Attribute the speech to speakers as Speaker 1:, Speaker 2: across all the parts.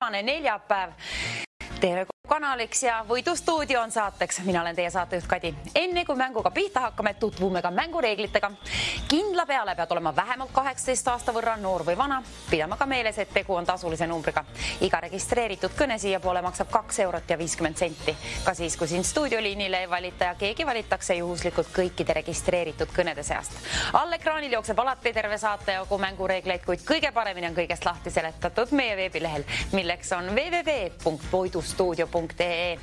Speaker 1: Neljapäev TV-kanaliks ja Võidustuudio on saateks. Mina olen teie saatejuht Kadi. Enne kui mänguga pihta hakkame, tutvume ka mängureeglitega. Kindla peale pead olema vähemalt 18 aasta võrra noor või vana. Pidama ka meeles, et tegu on tasulise numbriga. Iga registreeritud kõne siia poole maksab 2 eurot ja 50 senti. Ka siis, kui siin stuudioliinile ei valita ja keegi valitakse juhuslikult kõikide registreeritud kõnede seast. All ekraanil jookseb alati terve saate jagu mängureegleid, kuid kõige paremini on kõigest lahti seletatud meie veebilehel, milleks on www.voidustuudio.ee.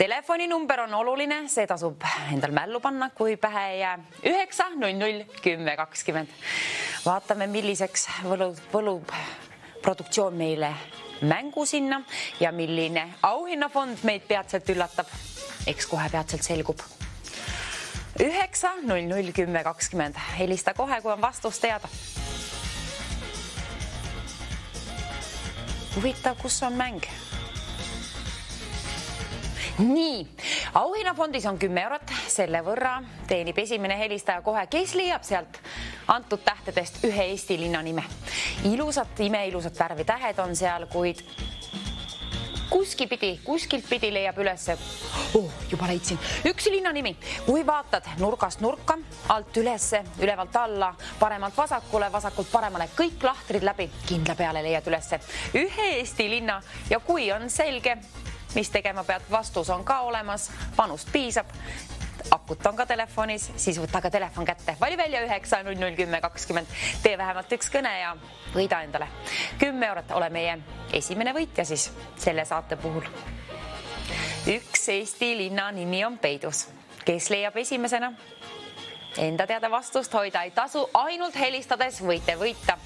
Speaker 1: Telefoninumber on oluline, see tasub endal mällu panna, kui pähe ei jää 900 10 20. Vaatame, milliseks võlub produktsioon meile mängu sinna ja milline auhinnafond meid peatselt üllatab. Eks kohe peatselt selgub. 900 10 20. Helista kohe, kui on vastus teada. Huvitav, kus on mäng? Nii, auhinnafondis on 10 eurot, selle võrra teenib esimene helistaja kohe, kes leiab sealt antud tähtedest ühe Eesti linna nime. Imeilusat värvi tähed on seal, kuid kuskilt pidi leiab ülesse. Juba leidsin. Üks linna nimi. Kui vaatad nurgast nurka, alt ülesse, ülevalt alla, paremalt vasakule, vasakult paremale, kõik lahtrid läbi, kindla peale leiad ülesse ühe Eesti linna ja kui on selge, mis tegema pead, vastus on ka olemas, panust piisab, akut on ka telefonis, siis võta ka telefon kätte. Vali välja 900 10 20, tee vähemalt üks kõne ja võida endale 10 eurot, ole meie esimene võitja siis selle saate puhul. Üks Eesti linna nimi on peidus. Kes leiab esimesena? Enda teada vastust hoida ei tasu, ainult helistades võite võita.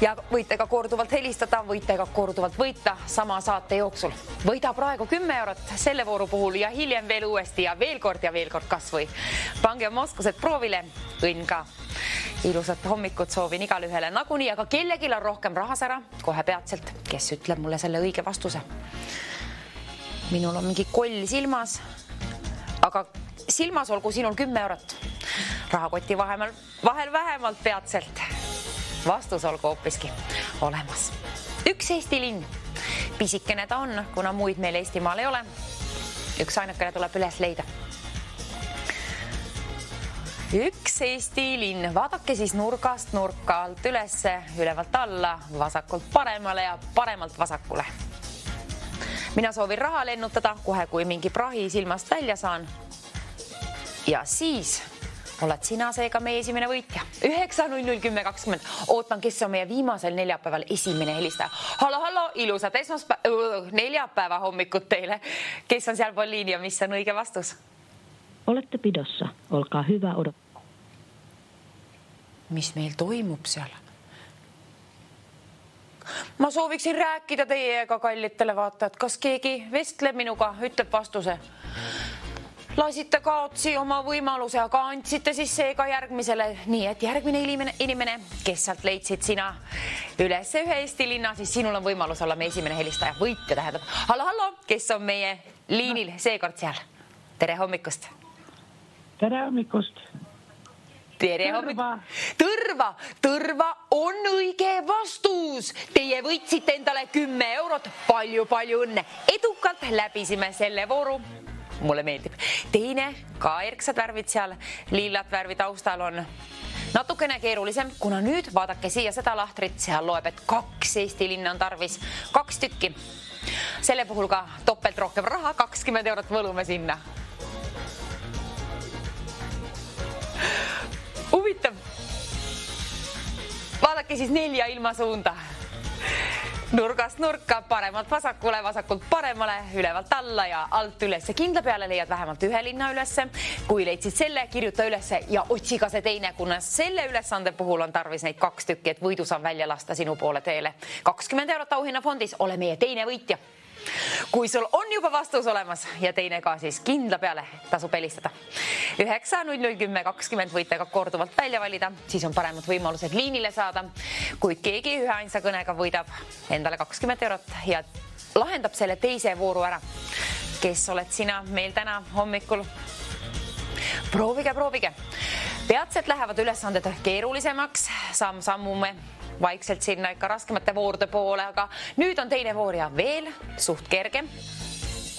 Speaker 1: Ja võite ka korduvalt helistada, võite ka korduvalt võita sama saate jooksul. Võida praegu 10 eurot selle vooru puhul ja hiljem veel uuesti ja veel kord kas või. Pange oma oskused proovile, õnn ka. Ilusat hommikut soovin igale ühele nagunii, aga kellegil on rohkem rahasära kohe peatselt, kes ütleb mulle selle õige vastuse. Minul on mingi koll silmas, aga silmas olgu sinul 10 eurot. Rahakoti vahel vähemalt peatselt. Vastus olgu hoopiski olemas. Üks Eesti linn. Pisikene ta on, kuna muid meil Eestimaal ei ole. Üks ainukene tuleb üles leida. Üks Eesti linn. Vaadake siis nurgast nurka, alt ülesse, ülevalt alla, vasakult paremale ja paremalt vasakule. Mina soovin raha lennutada kohe, kui mingi prahi silmast välja saan. Ja siis oled sina seega meie esimene võitja. 900 10 20. Ootan, kes on meie viimasel neljapäeval esimene helistaja. Hallo, ilusat neljapäeva hommikut teile. Kes on seal pool liini ja mis on õige vastus?
Speaker 2: Olette pidossa. Olkaa hyvä odottaa.
Speaker 1: Mis meil toimub seal? Ma sooviksin rääkida teiega, kallitele vaatajad. Kas keegi vestleb minuga, ütleb vastuse? Lasite kaotsi oma võimaluse, aga andsite siis seega järgmisele. Nii, et järgmine inimene, kes sealt leidsid sina üles ühe Eesti linna, siis sinul on võimalus olla meie esimene helistaja. Võitja tähendab. Hallo, kes on meie liinil seekord seal? Tere hommikust.
Speaker 3: Tere hommikust.
Speaker 1: Tere hommikust. Tõrva on õige vastus. Teie võitsite endale 10 eurot. Palju õnne. Edukalt läbisime selle vooru. Mulle meeldib. Teine, ka erksad värvid seal, lillat värvi taustal on natukene keerulisem, kuna nüüd vaadake siia seda lahtrit, seal loeb, et 2 Eesti linna on tarvis, 2 tükki. Selle puhul ka topelt rohkem raha, 20 eurot võlume sinna. Huvitav. Vaadake siis 4 ilmasuunda. Nurgast nurka, paremalt vasakule, vasakult paremale, ülevalt alla ja alt ülesse. Kindla peale leiad vähemalt ühe linna ülesse. Kui leidsid selle, kirjuta ülesse ja otsi ka see teine, kuna selle ülesande puhul on tarvis neid 2 tükki, et võidu saan välja lasta sinu poole teele. 20 eurot auhinnafondis, ole meie teine võitja. Kui sul on juba vastus olemas ja teine ka, siis kindla peale tasub helistada. 900 10 20 võite ka korduvalt välja valida, siis on paremad võimalused liinile saada. Kuid keegi ühe ainsa kõnega võidab endale 20 eurot ja lahendab selle teise vooru ära. Kes oled sina meil täna hommikul? Proovige. Peatselt lähevad ülesanded keerulisemaks, sammume vaikselt sinna ikka raskemate voorude poole, aga nüüd on teine voor ja veel suht kergem.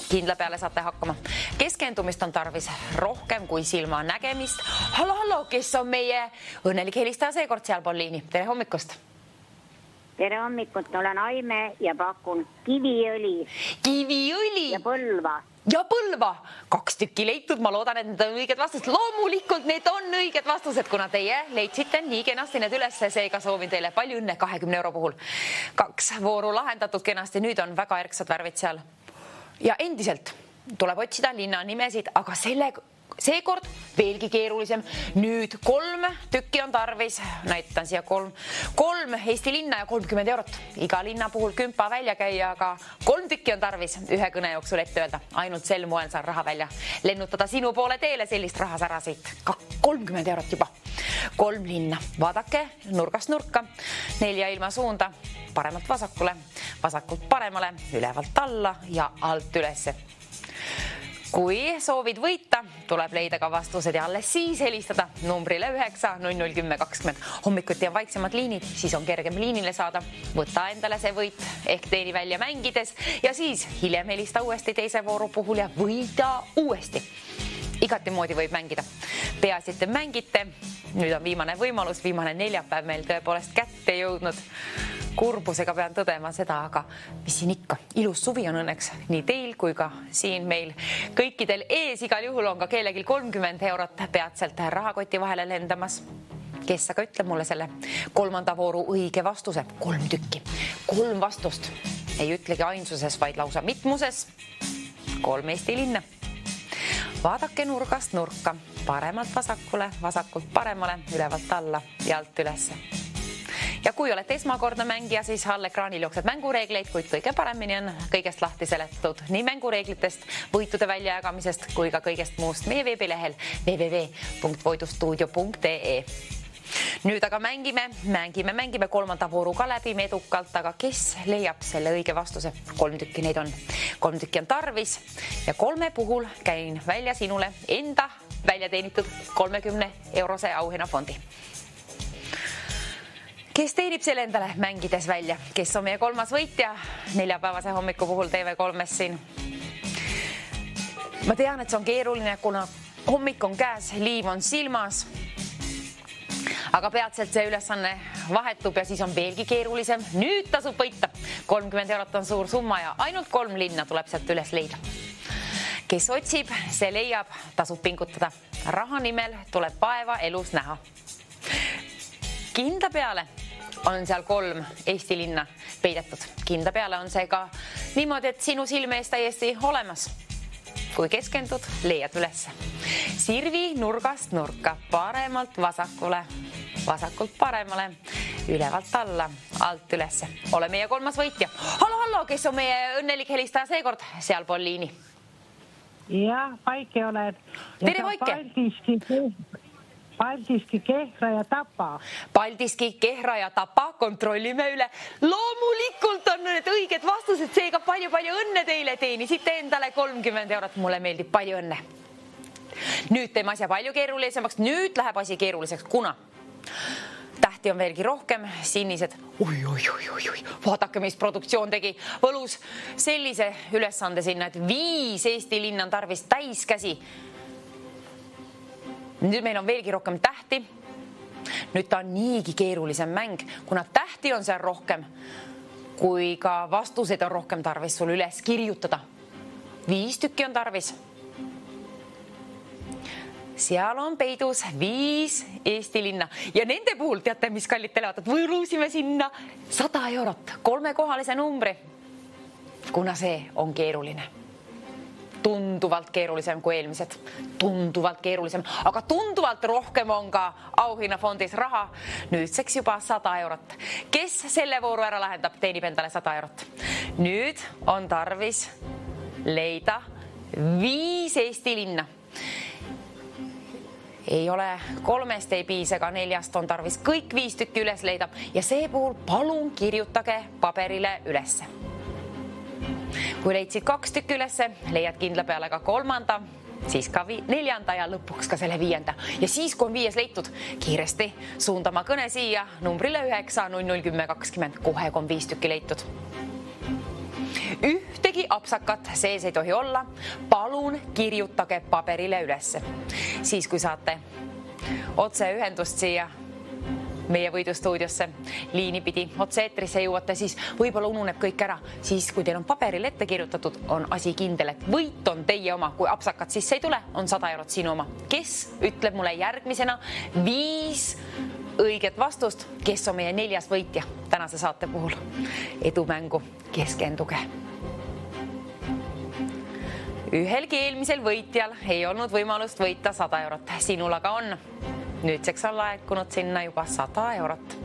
Speaker 1: Kindla peale saate hakkama. Keskendumist on tarvis rohkem kui silma nägemist. Hallo, kes on meie õnnelik helistaja seekord sealpool liini? Tere hommikust!
Speaker 4: Tere hommikut, olen Aime ja pakun Kiviõli.
Speaker 1: Kiviõli!
Speaker 4: Ja Põlva.
Speaker 1: Ja Põlva! 2 tükki leitud, ma loodan, et need on õiged vastused. Loomulikult need on õiged vastused, kuna teie leidsite nii kenasti need üles, seega soovin teile palju õnne 20 euro puhul. 2 vooru lahendatud kenasti, nüüd on väga ärksad värvid seal. Ja endiselt tuleb otsida linna nimesid, aga seekord veelgi keerulisem. Nüüd 3 tükki on tarvis, näitan siia 3 Eesti linna ja 30 eurot. Iga linna puhul kümpa välja käia, aga 3 tükki on tarvis ühe kõne jooksul ette öelda. Ainult sel moel saan raha välja lennutada sinu poole teele sellist rahasära siit. 30 eurot juba. 3 linna. Vaadake nurgast nurka, 4 ilma suunda, paremalt vasakule, vasakult paremale, ülevalt alla ja alt ülesse. Kui soovid võita, tuleb leida ka vastused ja alles siis helistada numbrile 9 00 10 20. Hommikuti on vaiksemad liinid, siis on kergem liinile saada. Võta endale see võit ehk teeni välja mängides ja siis hiljem helista uuesti teise vooru puhul ja võida uuesti. Igati moodi võib mängida. Peaasi, et te mängite. Nüüd on viimane võimalus, viimane neljapäev meil tõepoolest kätte jõudnud. Kurbusega pean tõdema seda, aga mis siin ikka. Ilus suvi on õnneks nii teil kui ka siin meil kõikidel ees. Igal juhul on ka kellelgi 30 eurot peatselt rahakoti vahele lendamas. Kes aga ütleb mulle selle 3. vooru õige vastuse? 3 tükki. 3 vastust. Ei ütlegi ainsuses, vaid lausa mitmuses. 3 Eesti linna. Vaadake nurgast nurka, paremalt vasakule, vasakult paremale, ülevalt alla ja alt ülesse. Ja kui olete esmakordne mängija, siis all ekraanil jooksed mängureegleid, kuid kõige paremini on kõigest lahti seletatud nii mängureeglitest, võitude väljajagamisest kui ka kõigest muust meie veebilehel www.voidustuudio.ee. Nüüd aga mängime 3. vooru ka läbi edukalt, aga kes leiab selle õige vastuse? 3 tükki neid on. 3 tükki on tarvis ja 3 puhul käin välja sinule enda välja teenitud 30 eurose auhinnafondi. Kes teenib selle endale mängides välja? Kes on meie 3. võitja neljapäevase hommiku puhul TV3 siin? Ma tean, et see on keeruline, kuna hommik on käes, liiv on silmas. Aga peatselt see ülesanne vahetub ja siis on veelgi keerulisem. Nüüd tasub võita. 30 eurot on suur summa ja ainult 3 linna tuleb sealt üles leida. Kes otsib, see leiab, tasub pingutada. Raha nimel tuleb vaeva elus näha. Kindla peale on seal 3 Eesti linna peidetud. Kindla peale on see ka niimoodi, et sinu silme ees täiesti olemas. Kui keskendud, leiad ülesse. Sirvi nurgast nurka, paremalt vasakule, vasakult paremale, ülevalt alla, alt ülesse. Ole meie 3. võitja. Hallo, kes on meie õnnelik helistaja seekord sealpool liini?
Speaker 3: Ja, Vaike olen.
Speaker 1: Tere, Vaike!
Speaker 3: Paldiski, Kehra ja Tapa.
Speaker 1: Paldiski, Kehra ja Tapa, kontrollime üle. Loomulikult on need õiged vastused, seega palju õnne teile, teenisite endale 30 eurot. Mulle meeldib palju õnne. Nüüd teeme asja palju keerulisemaks, nüüd läheb asi keeruliseks, kuna tähti on veelgi rohkem, sinised. Vaadake, mis produktsioon tegi. Võlus sellise ülesande sinna, et 5 Eesti linna on tarvis täiskäsi. Nüüd meil on veelgi rohkem tähti. Nüüd ta on niigi keerulisem mäng, kuna tähti on seal rohkem, kui ka vastused on rohkem tarvis sul üles kirjutada. 5 tükki on tarvis. Seal on peidus 5 Eesti linna ja nende puhul, teate, mis kallid televaatajad, võlusime sinna 100 eurot, 3-kohalise numbri, kuna see on keeruline. Tunduvalt keerulisem kui eelmised. Tunduvalt keerulisem, aga tunduvalt rohkem on ka auhinnafondis raha. Nüüdseks juba 100 eurot. Kes selle vooru ära lahendab, teenib endale 100 eurot. Nüüd on tarvis leida 5 Eesti linna. Ei ole 3, ei piisa, ega 4 on tarvis kõik 5 tükki üles leida ja see puhul palun kirjutage paberile ülesse. Kui leidsid 2 tükki ülesse, leiad kindla peale ka 3., siis ka 4. ja lõpuks ka selle 5. Ja siis, kui on 5 leitud, kiiresti suundama kõne siia numbrile 9 00 10 20, kohe kui on 5 tükki leitud. Ühtegi apsakat sees ei tohi olla, palun kirjutage paberile ülesse. Siis, kui saate otseühendust siia meie võidustuudiosse liini pidi otse-eetrisse jõuate, siis võib-olla ununeb kõik ära. Siis, kui teil on paberil ette kirjutatud, on asi kindel, et võit on teie oma. Kui apsakat sisse ei tule, on 100 eurot sinu oma. Kes ütleb mulle järgmisena 5 õiget vastust, kes on meie 4. võitja tänase saate puhul? Edumängu, keskenduge. Ühelgi eelmisel võitjal ei olnud võimalust võita 100 eurot. Sinul aga on. Nüüdseks on laekunud sinna juba 100 eurot.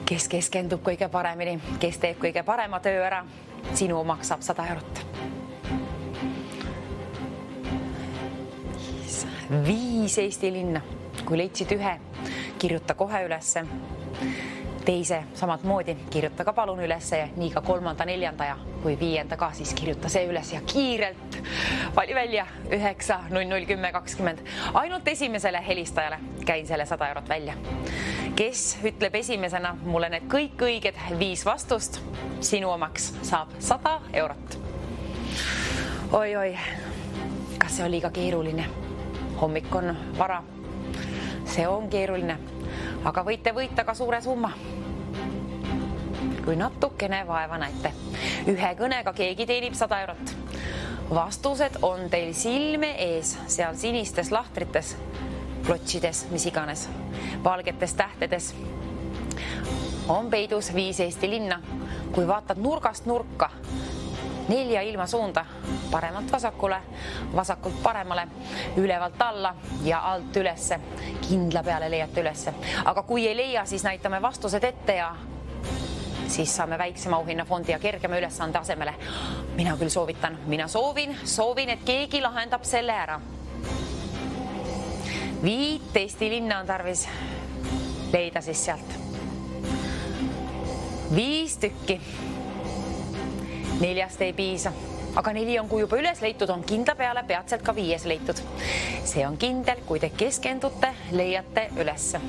Speaker 1: Kes keskendub kõige paremini, kes teeb kõige parema töö ära, sinu omaks saab 100 eurot. 5 Eesti linna. Kui leidsid 1, kirjuta kohe ülesse. Teise samad moodi, kirjuta ka palun ülesse, nii ka 3., 4. ja kui 5. ka, siis kirjuta see üles ja kiirelt vali välja 9 00 10 20. Ainult esimesele helistajale käin selle 100 eurot välja. Kes ütleb esimesena mulle need kõik õiged 5 vastust, sinu omaks saab 100 eurot. Oi, kas see oli liiga keeruline? Hommik on vara. See on keeruline, aga võite võita ka suure summa. Kui natukene vaeva näete. 1 kõnega keegi teenib 100 eurot. Vastused on teil silme ees, seal sinistes lahtrites, klotšides, mis iganes, valgetes tähtedes. On peidus 5 Eesti linna. Kui vaatad nurgast nurka, 4 ilmasuunda, paremalt vasakule, vasakult paremale, ülevalt alla ja alt ülesse. Kindla peale leiate ülesse. Aga kui ei leia, siis näitame vastused ette ja siis saame väiksema auhinnafondi ja kergema ülesande asemele. Mina küll soovitan, mina soovin, et keegi lahendab selle ära. 5 Eesti linna on tarvis leida siis sealt. 5 tükki. 4 ei piisa, aga 4 on, kui juba üles leitud, on kindla peale peatselt ka 5 leitud. See on kindel, kui te keskendute, leiate ülesse.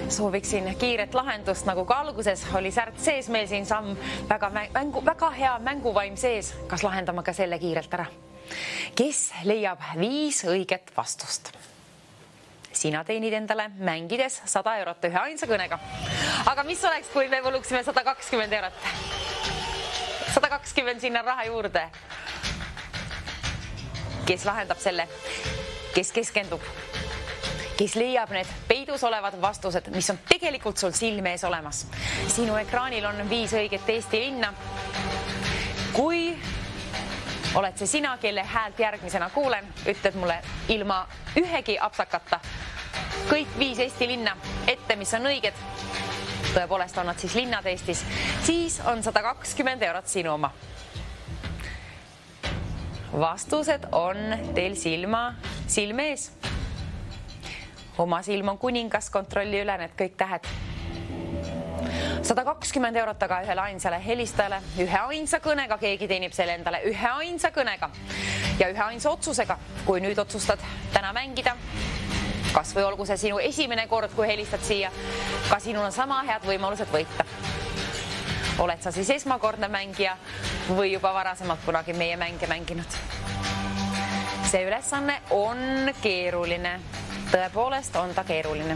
Speaker 1: Sooviksin kiiret lahendust, nagu ka alguses oli särk sees meil siin samm, väga hea mänguvaim sees. Kas lahendame ka selle kiirelt ära? Kes leiab 5 õiget vastust? Sina teenid endale mängides 100 eurot 1 ainsa kõnega. Aga mis oleks, kui me võluksime 120 eurot? 120 sinna raha juurde. Kes lahendab selle? Kes keskendub? Kes leiab need peidus olevad vastused, mis on tegelikult sul silme ees olemas. Sinu ekraanil on 5 õiget Eesti linna. Kui oled see sina, kelle häält järgmisena kuulen, ütled mulle ilma ühegi apsakata kõik 5 Eesti linna ette, mis on õiged, tõepoolest on nad siis linnad Eestis, siis on 120 eurot sinu oma. Vastused on teil silme ees. Oma silm on kuningas, kontrolli üle need kõik tähed. 120 eurot aga 1 ainsale helistajale, 1 ainsa kõnega, keegi teenib selle endale 1 ainsa kõnega ja 1 ainsa otsusega. Kui nüüd otsustad täna mängida, kas või olgu see sinu esimene kord, kui helistad siia, ka sinul on sama head võimalused võita. Oled sa siis esmakordne mängija või juba varasemalt kunagi meie mänge mänginud? See ülesanne on keeruline. Tõepoolest on ta keeruline.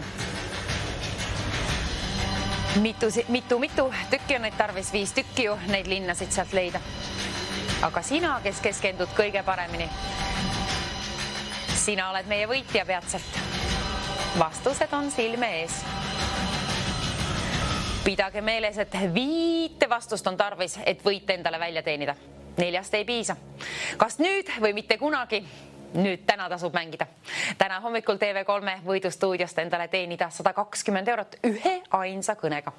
Speaker 1: Mitu tükki on neid tarvis, 5 tükki ju neid linnasid sealt leida. Aga sina, kes keskendud kõige paremini, sina oled meie võitja peatselt. Vastused on silme ees. Pidage meeles, et 5 vastust on tarvis, et võite endale välja teenida. 4 ei piisa. Kas nüüd või mitte kunagi? Nüüd täna tasub mängida. Täna hommikul TV3 võidustuudiost endale teenida 120 eurot 1 ainsa kõnega.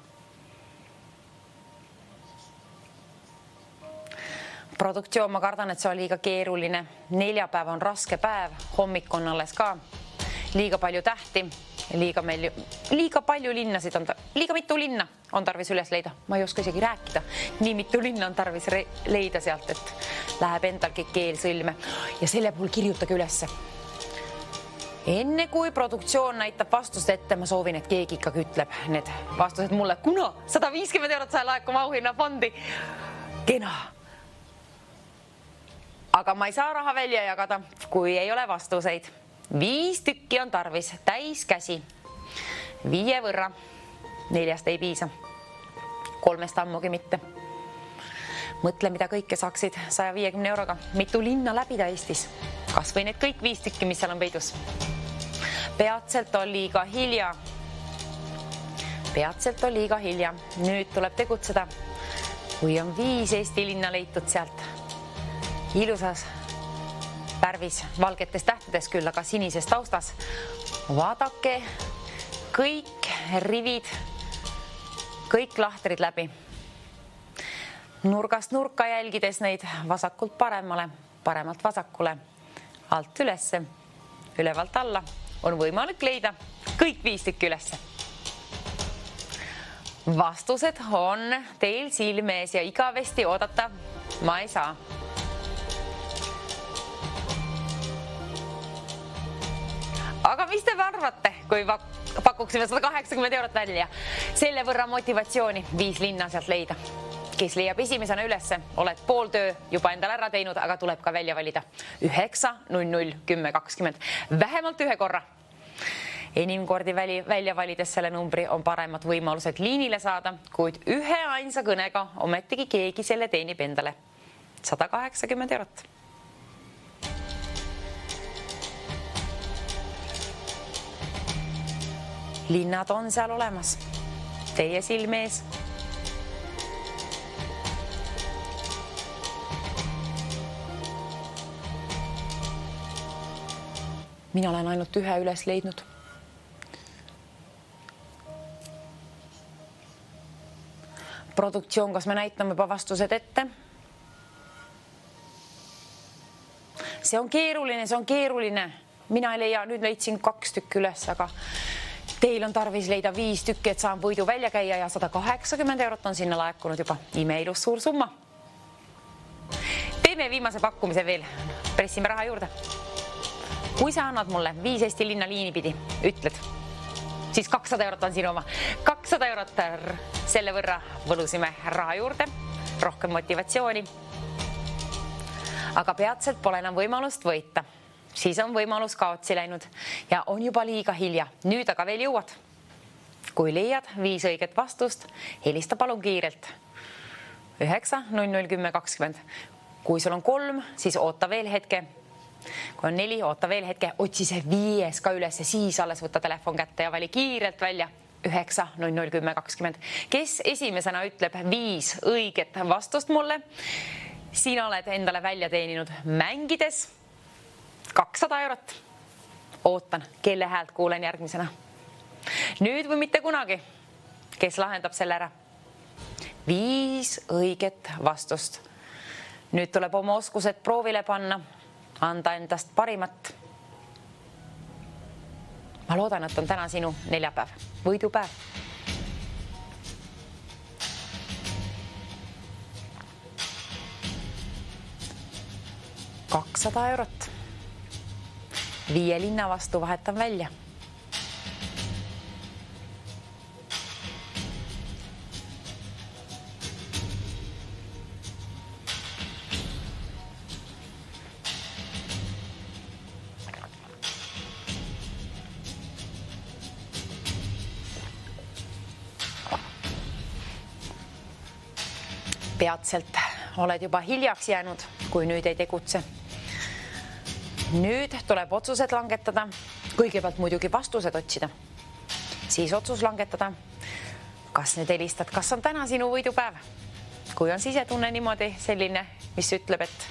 Speaker 1: Produktsioon, ma kardan, et see on liiga keeruline. Neljapäev on raske päev, hommik on alles ka. Liiga palju tähti. liiga palju linnasid on, liiga mitu linna on tarvis üles leida. Ma ei oska isegi rääkida. Nii mitu linna on tarvis leida sealt, et läheb endalgi keel sõlme. Ja selle puhul kirjutage ülesse. Enne kui produktsioon näitab vastust ette, ma soovin, et keegi ikkagi ütleb need vastused mulle, kuna 150 eurot sai laekuma auhinnafondi. Kena. Aga ma ei saa raha välja jagada, kui ei ole vastuseid. 5 tükki on tarvis, täis käsi. 5 võrra. 4 ei piisa. 3 ammugi mitte. Mõtle, mida kõike saaksid 150 euroga. Mitu linna läbida Eestis. Kas või need kõik 5 tükki, mis seal on peidus. Peatselt on liiga hilja. Peatselt on liiga hilja. Nüüd tuleb tegutseda. Kui on 5 Eesti linna leitud sealt. Ilusas värvis, valgetes tähtedes küll, aga sinises taustas. Vaadake kõik rivid, kõik lahtrid läbi. Nurgast nurka jälgides neid vasakult paremale, paremalt vasakule, alt ülesse, ülevalt alla on võimalik leida kõik 5 tükki ülesse. Vastused on teil silmees ja igavesti oodata ma ei saa. Aga mis te arvate, kui pakuksime 180 eurot välja? Selle võrra motivatsiooni 5 linna sealt leida. Kes leiab esimesena ülesse, oled pool töö juba endal ära teinud, aga tuleb ka välja valida. 9, 00, 10, 20. Vähemalt 1 korra. Enim kordi välja valides selle numbri on paremad võimalused liinile saada, kuid 1 ainsa kõnega ometigi keegi selle teenib endale. 180 eurot. Linnad on seal olemas. Teie silme ees. Mina olen ainult 1 üles leidnud. Produktsioon, kas me näitame juba vastused ette? See on keeruline. Mina ei leia, nüüd leidsin 2 tükki üles, aga teil on tarvis leida 5 tükki, et saan võidu välja käia ja 180 eurot on sinna laekunud juba. Imeilus suur summa. Teeme viimase pakkumise veel. Pressime raha juurde. Kui sa annad mulle 5 Eesti linna liini pidi, ütled, siis 200 eurot on sinu oma. 200 eurot selle võrra võlusime raha juurde. Rohkem motivatsiooni. Aga peatselt pole enam võimalust võita. Siis on võimalus kaotsi läinud ja on juba liiga hilja. Nüüd aga veel jõuad. Kui leiad 5 õiget vastust, helista palun kiirelt. 9, 00, 10, 20. Kui sul on 3, siis oota veel hetke. Kui on 4, oota veel hetke. Otsi see 5 ka üles ja siis alles võtta telefon kätte ja vali kiirelt välja. 9, 00, 10, 20. Kes esimesena ütleb 5 õiget vastust mulle? Sina oled endale välja teeninud mängides 200 eurot. Ootan, kelle häält kuulen järgmisena. Nüüd või mitte kunagi. Kes lahendab selle ära? 5 õiget vastust. Nüüd tuleb oma oskused proovile panna. Anda endast parimat. Ma loodan, et on täna sinu neljapäev. Võidupäev. €200. 5 linna vastu vahetan välja. Peatselt oled juba hiljaks jäänud, kui nüüd ei tegutse. Nüüd tuleb otsused langetada. Kõigepealt muidugi vastused otsida. Siis otsus langetada. Kas nüüd helistad, kas on täna sinu võidupäev? Kui on sisetunne niimoodi selline, mis ütleb, et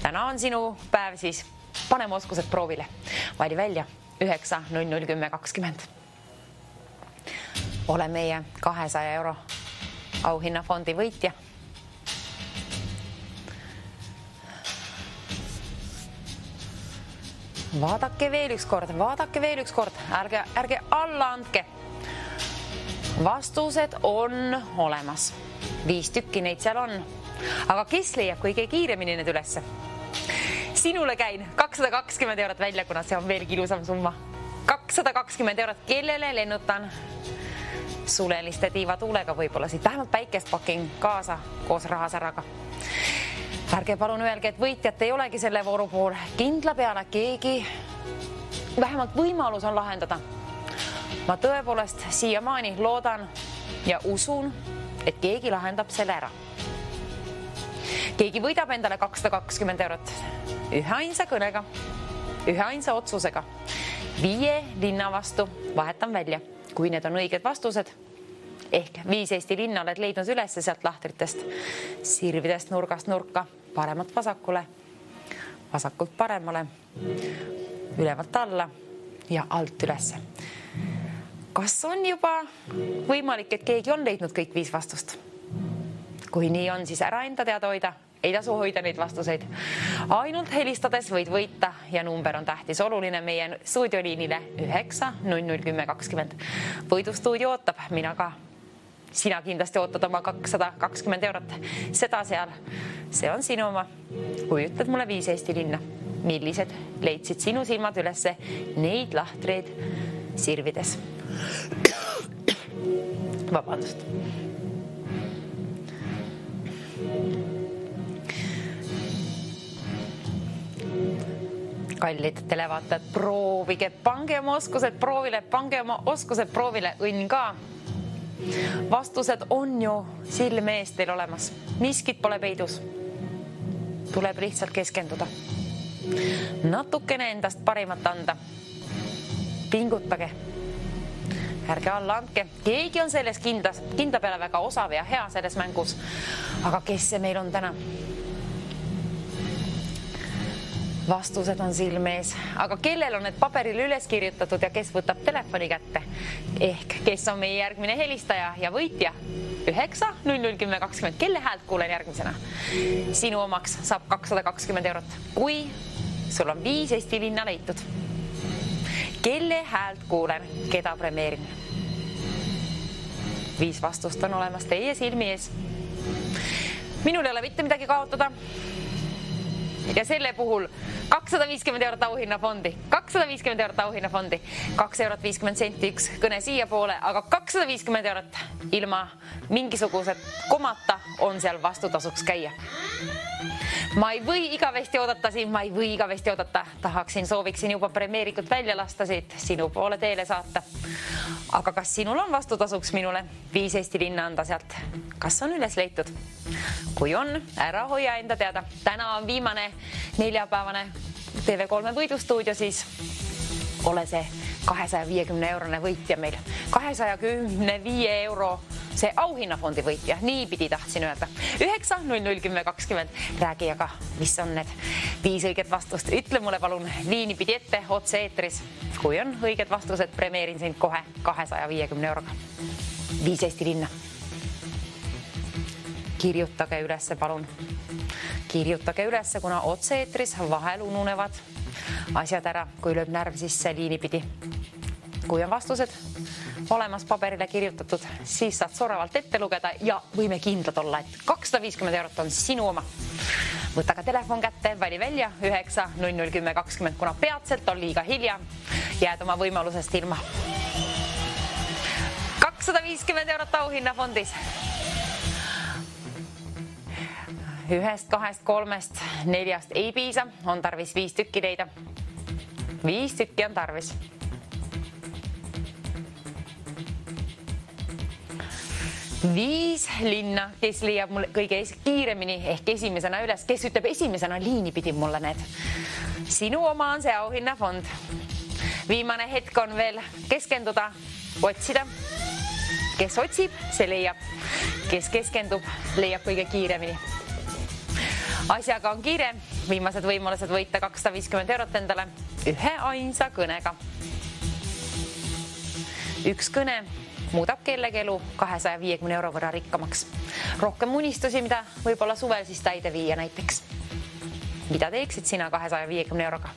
Speaker 1: täna on sinu päev, siis paneme oskused proovile. Vali välja 9, 00, 10, 20. Ole meie 200 euro auhinnafondi võitja. vaadake veel üks kord, ärge alla andke. Vastused on olemas. 5 tükki neid seal on. Aga kes leiab kõige kiiremini need ülesse? Sinule käin 220 eurot välja, kuna see on veelgi ilusam summa. 220 eurot, kellele lennutan suleliste tiivatuulega võib-olla siit. Vähemalt päikest pakin kaasa koos rahasäraga. Ärge palun öelge, et võitjat ei olegi selle vooru pool. Kindla peale keegi vähemalt võimalus on lahendada. Ma tõepoolest siiamaani loodan ja usun, et keegi lahendab selle ära. Keegi võidab endale 220 eurot üheainsa kõnega, üheainsa otsusega. 5 linna vastu vahetan välja, kui need on õiged vastused. Ehk 5 Eesti linna oled leidnud ülesse sealt lahtritest, sirvidest nurgast nurka, paremat vasakule, vasakult paremale, ülevalt alla ja alt ülesse. Kas on juba võimalik, et keegi on leidnud kõik 5 vastust? Kui nii on, siis ära enda teada hoida. Ei tasu hoida neid vastuseid. Ainult helistades võid võita ja number on tähtis oluline meie stuudioliinile 9 00 10 20. Võidustuudio ootab, mina ka. Sina kindlasti ootad oma 220 eurot. Seda seal. See on sinu oma. Kui ütled mulle 5 Eesti linna, millised leidsid sinu silmad ülesse neid lahtreid sirvides? Vabandust. Kallid televaatajad, proovige, pange oma oskused proovile, õnn ka. Vastused on ju silme eest teil olemas. Miskit pole peidus. Tuleb lihtsalt keskenduda. Natukene endast parimat anda. Pingutage. Ärge alla andke. Keegi on selles kindla peale väga osav ja hea selles mängus. Aga kes see meil on täna? Vastused on silme ees, aga kellel on need paberile üles kirjutatud ja kes võtab telefoni kätte? Ehk kes on meie järgmine helistaja ja võitja? 9 00 10 20. Kelle häält kuulen järgmisena? Sinu omaks saab 220 eurot, kui sul on 5 Eesti linna leitud. Kelle häält kuulen, keda premeerin? 5 vastust on olemas teie silmi ees. Minul ei ole mitte midagi kaotada. Ja selle puhul 250 eurot auhinnafondi, 250 eurot auhinnafondi, 2 eurot 50 senti üks kõne siia poole, aga 250 eurot ilma mingisuguse komata on seal vastutasuks käia. Ma ei või igavesti oodata siin, sooviksin juba premeerikut välja lasta siit, sinu poole teele saata. Aga kas sinul on vastutasuks minule 5 Eesti linna anda sealt? Kas on üles leitud? Kui on, ära hoia enda teada. Täna on viimane neljapäevane TV3 võidustuudio, siis ole see 250 eurone võitja meil. 215 euro see auhinnafondi võitja, niipidi tahtsin öelda. 9 00 10 20. Räägi aga, mis on need 5 õiget vastust. Ütle mulle palun liini pidi ette otse eetris. Kui on õiged vastused, premeerin sind kohe 250 euroga. 5 Eesti linna. Kirjutage ülesse, palun. Kirjutage ülesse, kuna otse eetris vahel ununevad asjad ära, kui lööb närv sisse liini pidi. Kui on vastused olemas paberile kirjutatud, siis saad soravalt ette lugeda ja võime kindlad olla, et 250 eurot on sinu oma. Võta ka telefon kätte, vali välja 9 00 10 20, kuna peatselt on liiga hilja. Jääd oma võimalusest ilma. 250 eurot auhinnafondis. 1, 2, 3, 4 ei piisa, on tarvis 5 tükki leida. 5 tükki on tarvis. 5 linna, kes leiab mulle kõige kiiremini ehk esimesena üles, kes ütleb esimesena liini pidi mulle need. Sinu oma on see auhinnafond. Viimane hetk on veel keskenduda, otsida. Kes otsib, see leiab. Kes keskendub, leiab kõige kiiremini. Asjaga on kiire, viimased võimalused võita 250 eurot endale ühe ainsa kõnega. Üks kõne muudab kellegi elu 250 euro võrra rikkamaks. Rohkem unistusi, mida võib-olla suvel siis täide viia näiteks. Mida teeksid sina 250 euroga?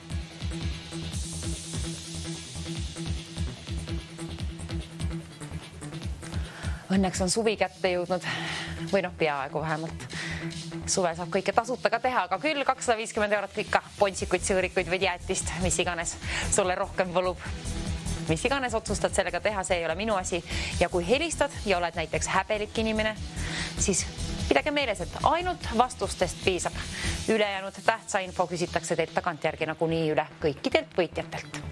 Speaker 1: Õnneks on suvi kätte jõudnud või peaaegu vähemalt. Suvel saab kõike tasuta ka teha, aga küll 250 eurot ikka pontsikuid, sõõrikuid või jäätist, mis iganes sulle rohkem võlub. Mis iganes otsustad sellega teha, see ei ole minu asi. Ja kui helistad ja oled näiteks häbelik inimene, siis pidage meeles, et ainult vastustest piisab. Ülejäänud tähtsa info küsitakse teilt tagantjärgi nagunii üle kõikidelt võitjatelt.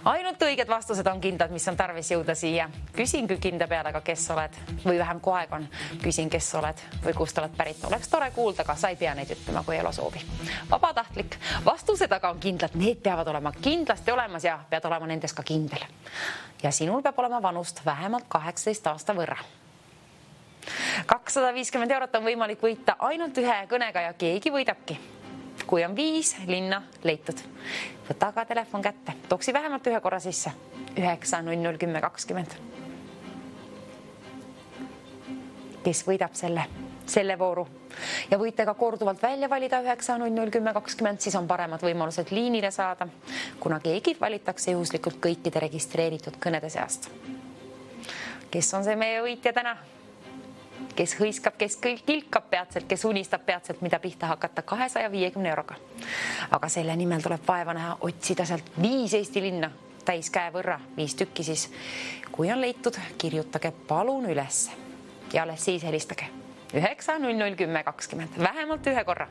Speaker 1: Ainult õiged vastused on kindlad, mis on tarvis jõuda siia. Küsin küll kinda peale, aga kes oled või vähem kui aeg on. Küsin, kes oled või kust oled pärit. Oleks tore kuulda, aga sa ei pea neid ütlema, kui elu soovi. Vabatahtlik. Vastused aga on kindlad. Need peavad olema kindlasti olemas ja pead olema nendes ka kindel. Ja sinul peab olema vanust vähemalt 18 aasta võrra. 250 eurot on võimalik võita ainult ühe kõnega ja keegi võidabki. Kui on 5 linna leitud, võta aga telefon kätte. Toksi vähemalt ühe korra sisse. 9001020. Kes võidab selle vooru? Ja võite ka korduvalt välja valida 9001020, siis on paremad võimalused liinile saada, kuna keegi valitakse juhuslikult kõikide registreeritud kõnede seast. Kes on see meie võitja täna? Kes hõiskab, kes kilkab peatselt, kes unistab peatselt, mida pihta hakata 250 euroga. Aga selle nimel tuleb vaeva näha otsida sealt 5 Eesti linna täis käe võrra, 5 tükki siis. Kui on leitud, kirjutage palun üles ja alles siis helistage 9001020, vähemalt ühe korra.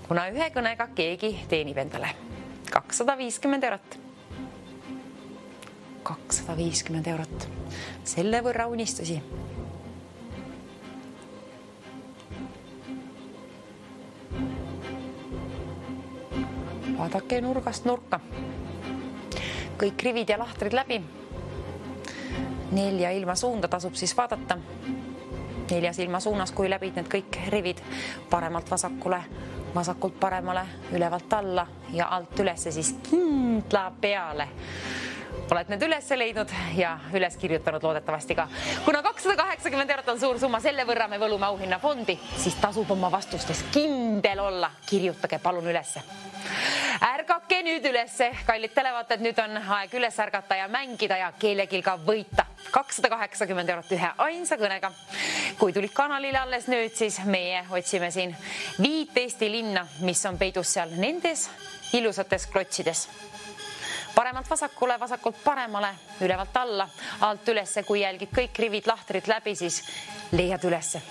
Speaker 1: Kuna ühe kõnega keegi teenib endale 250 eurot. 250 eurot. Selle võrra unistusi. Vaadake nurgast nurka. Kõik rivid ja lahtrid läbi. 4 ilma suunda tasub siis vaadata. 4 ilma suunas, kui läbid need kõik rivid paremalt vasakule, vasakult paremale, ülevalt alla ja alt ülesse siis kindla peale. Oled need üles leidnud ja üles kirjutanud loodetavasti ka. Kuna 280 eurot on suur summa, selle võrra me võlume auhinnafondi, siis tasub oma vastustes kindel olla. Kirjutage palun ülesse. Ärgake nüüd ülesse, kallid televaatajad, nüüd on aeg üles ärgata ja mängida ja keelegil ka võita. 280 eurot ühe ainsa kõnega. Kui tulid kanalile alles nüüd, siis meie otsime siin 5 Eesti linna, mis on peidus seal nendes ilusates klotsides. Paremalt vasakule, vasakult paremale, ülevalt alla, alt ülesse, kui jälgid kõik rivid, lahtrid läbi, siis leiad ülesse.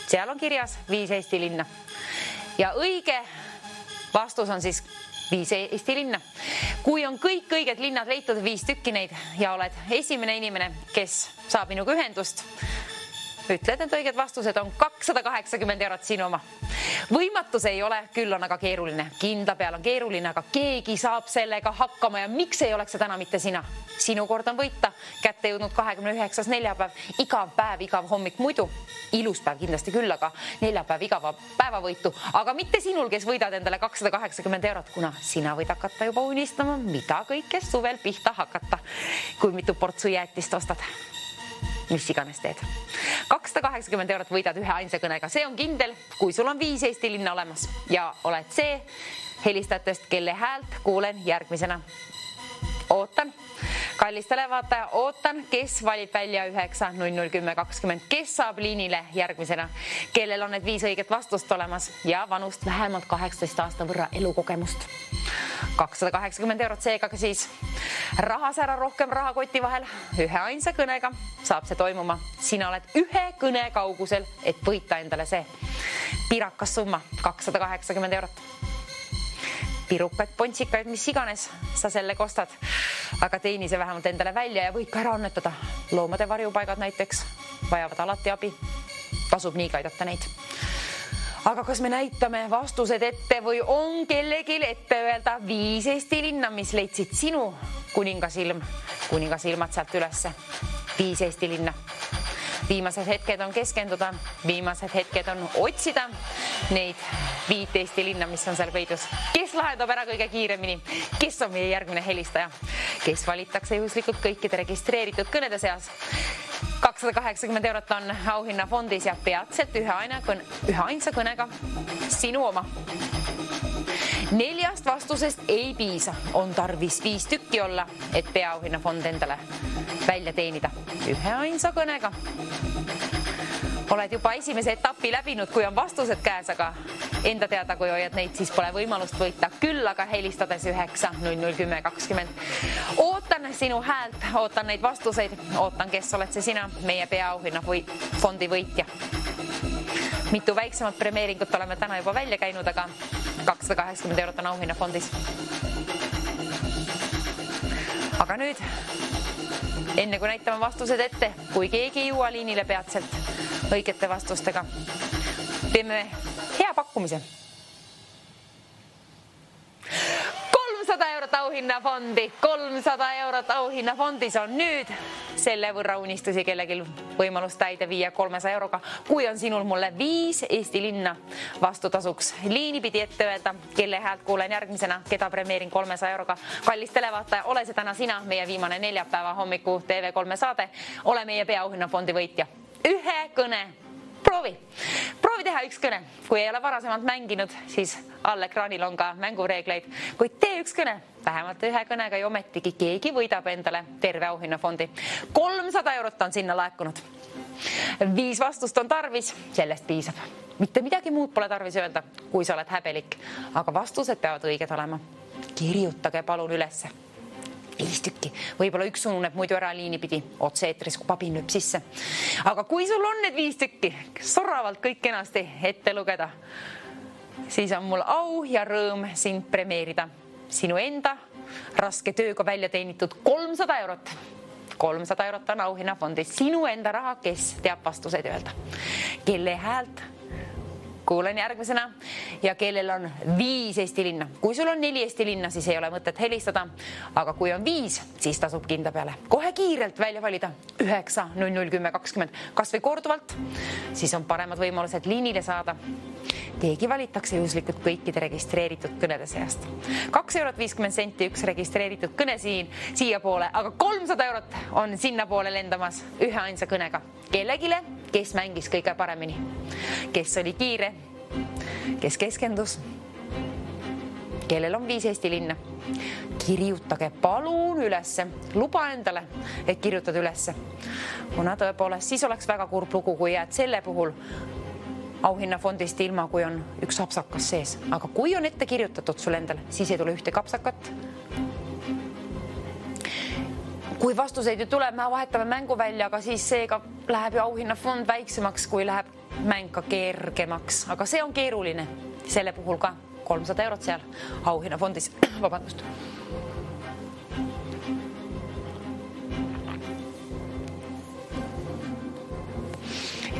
Speaker 1: Seal on kirjas 5 Eesti linna. Ja õige vastus on siis 5 Eesti linna. Kui on kõik õiged linnad leitud, 5 tükki neid ja oled esimene inimene, kes saab minuga ühendust, ütled, et õiged vastused on 280 eurot sinu oma. Võimatus ei ole, küll on aga keeruline. Kindla peal on keeruline, aga keegi saab sellega hakkama ja miks ei oleks see täna mitte sina? Sinu kord on võita, kätte jõudnud 29. neljapäev, igav päev, igav hommik muidu. Ilus päev kindlasti küll, aga neljapäev igava päevavõitu. Aga mitte sinul, kes võidad endale 280 eurot, kuna sina võid hakata juba unistama, mida kõike suvel pihta hakata, kui mitu portsu jäätist ostad. Mis iganes teed. 280 eurot võidad ühe ainsa kõnega. See on kindel, kui sul on 5 Eesti linna olemas ja oled see helistajatest, kelle häält kuulen järgmisena. Ootan. Kallis televaataja, ootan, kes valib välja 9001020, kes saab liinile järgmisena, kellel on need 5 õiget vastust olemas ja vanust vähemalt 18 aasta võrra elukogemust. 280 eurot seega ka siis rahasära rohkem rahakoti vahel. Ühe ainsa kõnega saab see toimuma. Sina oled ühe kõne kaugusel, et võita endale see pirakas summa 280 eurot. Pirukaid, pontsikaid, mis iganes sa selle kostad, aga teeni see vähemalt endale välja ja võid ka ära annetada. Loomade varjupaigad näiteks vajavad alati abi. Tasub nii ka aidata neid. Aga kas me näitame vastused ette või on kellelgi ette öelda 5 Eesti linna, mis leidsid sinu kuningasilmad sealt ülesse? 5 Eesti linna. Viimased hetked on keskenduda, viimased hetked on otsida neid 5 Eesti linna, mis on seal peidus. Kes lahendab ära kõige kiiremini? Kes on meie järgmine helistaja? Kes valitakse juhuslikult kõikide registreeritud kõnede seas? 280 eurot on auhinnafondis ja peatselt ühe ainsa kõnega sinu oma. 4 vastusest ei piisa, on tarvis 5 tükki olla, et peaauhinnafond endale välja teenida ühe ainsa kõnega. Oled juba esimese etapi läbinud, kui on vastused käes, aga enda teada, kui hoiad neid, siis pole võimalust võita. Küll aga helistades 9 00 10 20. Ootan sinu häält, ootan neid vastuseid, ootan, kes oled see sina, meie peaauhinnafondi võitja. Mitu väiksemat premeeringut oleme täna juba välja käinud, aga 280 eurot on auhinnafondis. Aga nüüd, enne kui näitame vastused ette, kui keegi ei jõua liinile peatselt õigete vastustega, teeme hea pakkumise. 300 eurot auhinnafondi, 300 eurot auhinnafondis on nüüd selle võrra unistusi kellelgi võimalus täide viia 300 euroga. Kui on sinul mulle 5 Eesti linna vastutasuks liini pidi ette öelda, kelle häält kuulen järgmisena, keda premeerin 300 euroga. Kallis televaataja, ole see täna sina, meie viimane neljapäeva hommiku TV3 saade, ole meie peaauhinnafondi võitja. Ühe kõne. Proovi teha üks kõne. Kui ei ole varasemalt mänginud, siis all ekraanil on ka mängureegleid. Kui tee üks kõne, vähemalt ühe kõnega ja ometigi keegi võidab endale terve auhinnafondi. 300 eurot on sinna laekunud. 5 vastust on tarvis, sellest piisab. Mitte midagi muud pole tarvis öelda, kui sa oled häbelik. Aga vastused peavad õiged olema. Kirjutage palun ülesse. 5 tükki. Võib-olla üks ununeb muidu ära liini pidi otse-eetris, kui pabin lööb sisse. Aga kui sul on need 5 tükki, soravalt kõik kenasti ette lugeda, siis on mul au ja rõõm sind premeerida. Sinu enda raske tööga välja teenitud 300 eurot. 300 eurot on auhinnafondis. Sinu enda raha, kes teab vastuseid öelda. Kelle häält kuulen järgmisena ja kellel on 5 Eesti linna. Kui sul on 4 Eesti linna, siis ei ole mõtet helistada, aga kui on 5, siis tasub kinda peale. Kohe kiirelt välja valida 9 00 10 20. Kas või korduvalt, siis on paremad võimalused liinile saada. Keegi valitakse juhuslikult kõikide registreeritud kõnede seast. 2 eurot 50 senti üks registreeritud kõne siia poole, aga 300 eurot on sinna poole lendamas ühe ainsa kõnega. Kellegile, kes mängis kõige paremini, kes oli kiire, kes keskendus, kellel on 5 Eesti linna. Kirjutage palun ülesse, luba endale, et kirjutad ülesse. Kuna tõepoolest, siis oleks väga kurb lugu, kui jääd selle puhul auhinnafondist ilma, kui on üks apsakas sees. Aga kui on ette kirjutatud sul endale, siis ei tule ühte kapsakat. Kui vastuseid ju tuleb, me vahetame mängu välja, aga siis seega läheb ju auhinnafond väiksemaks, kui läheb mäng ka kergemaks. Aga see on keeruline. Selle puhul ka 300 eurot seal auhinnafondis. Vabandust.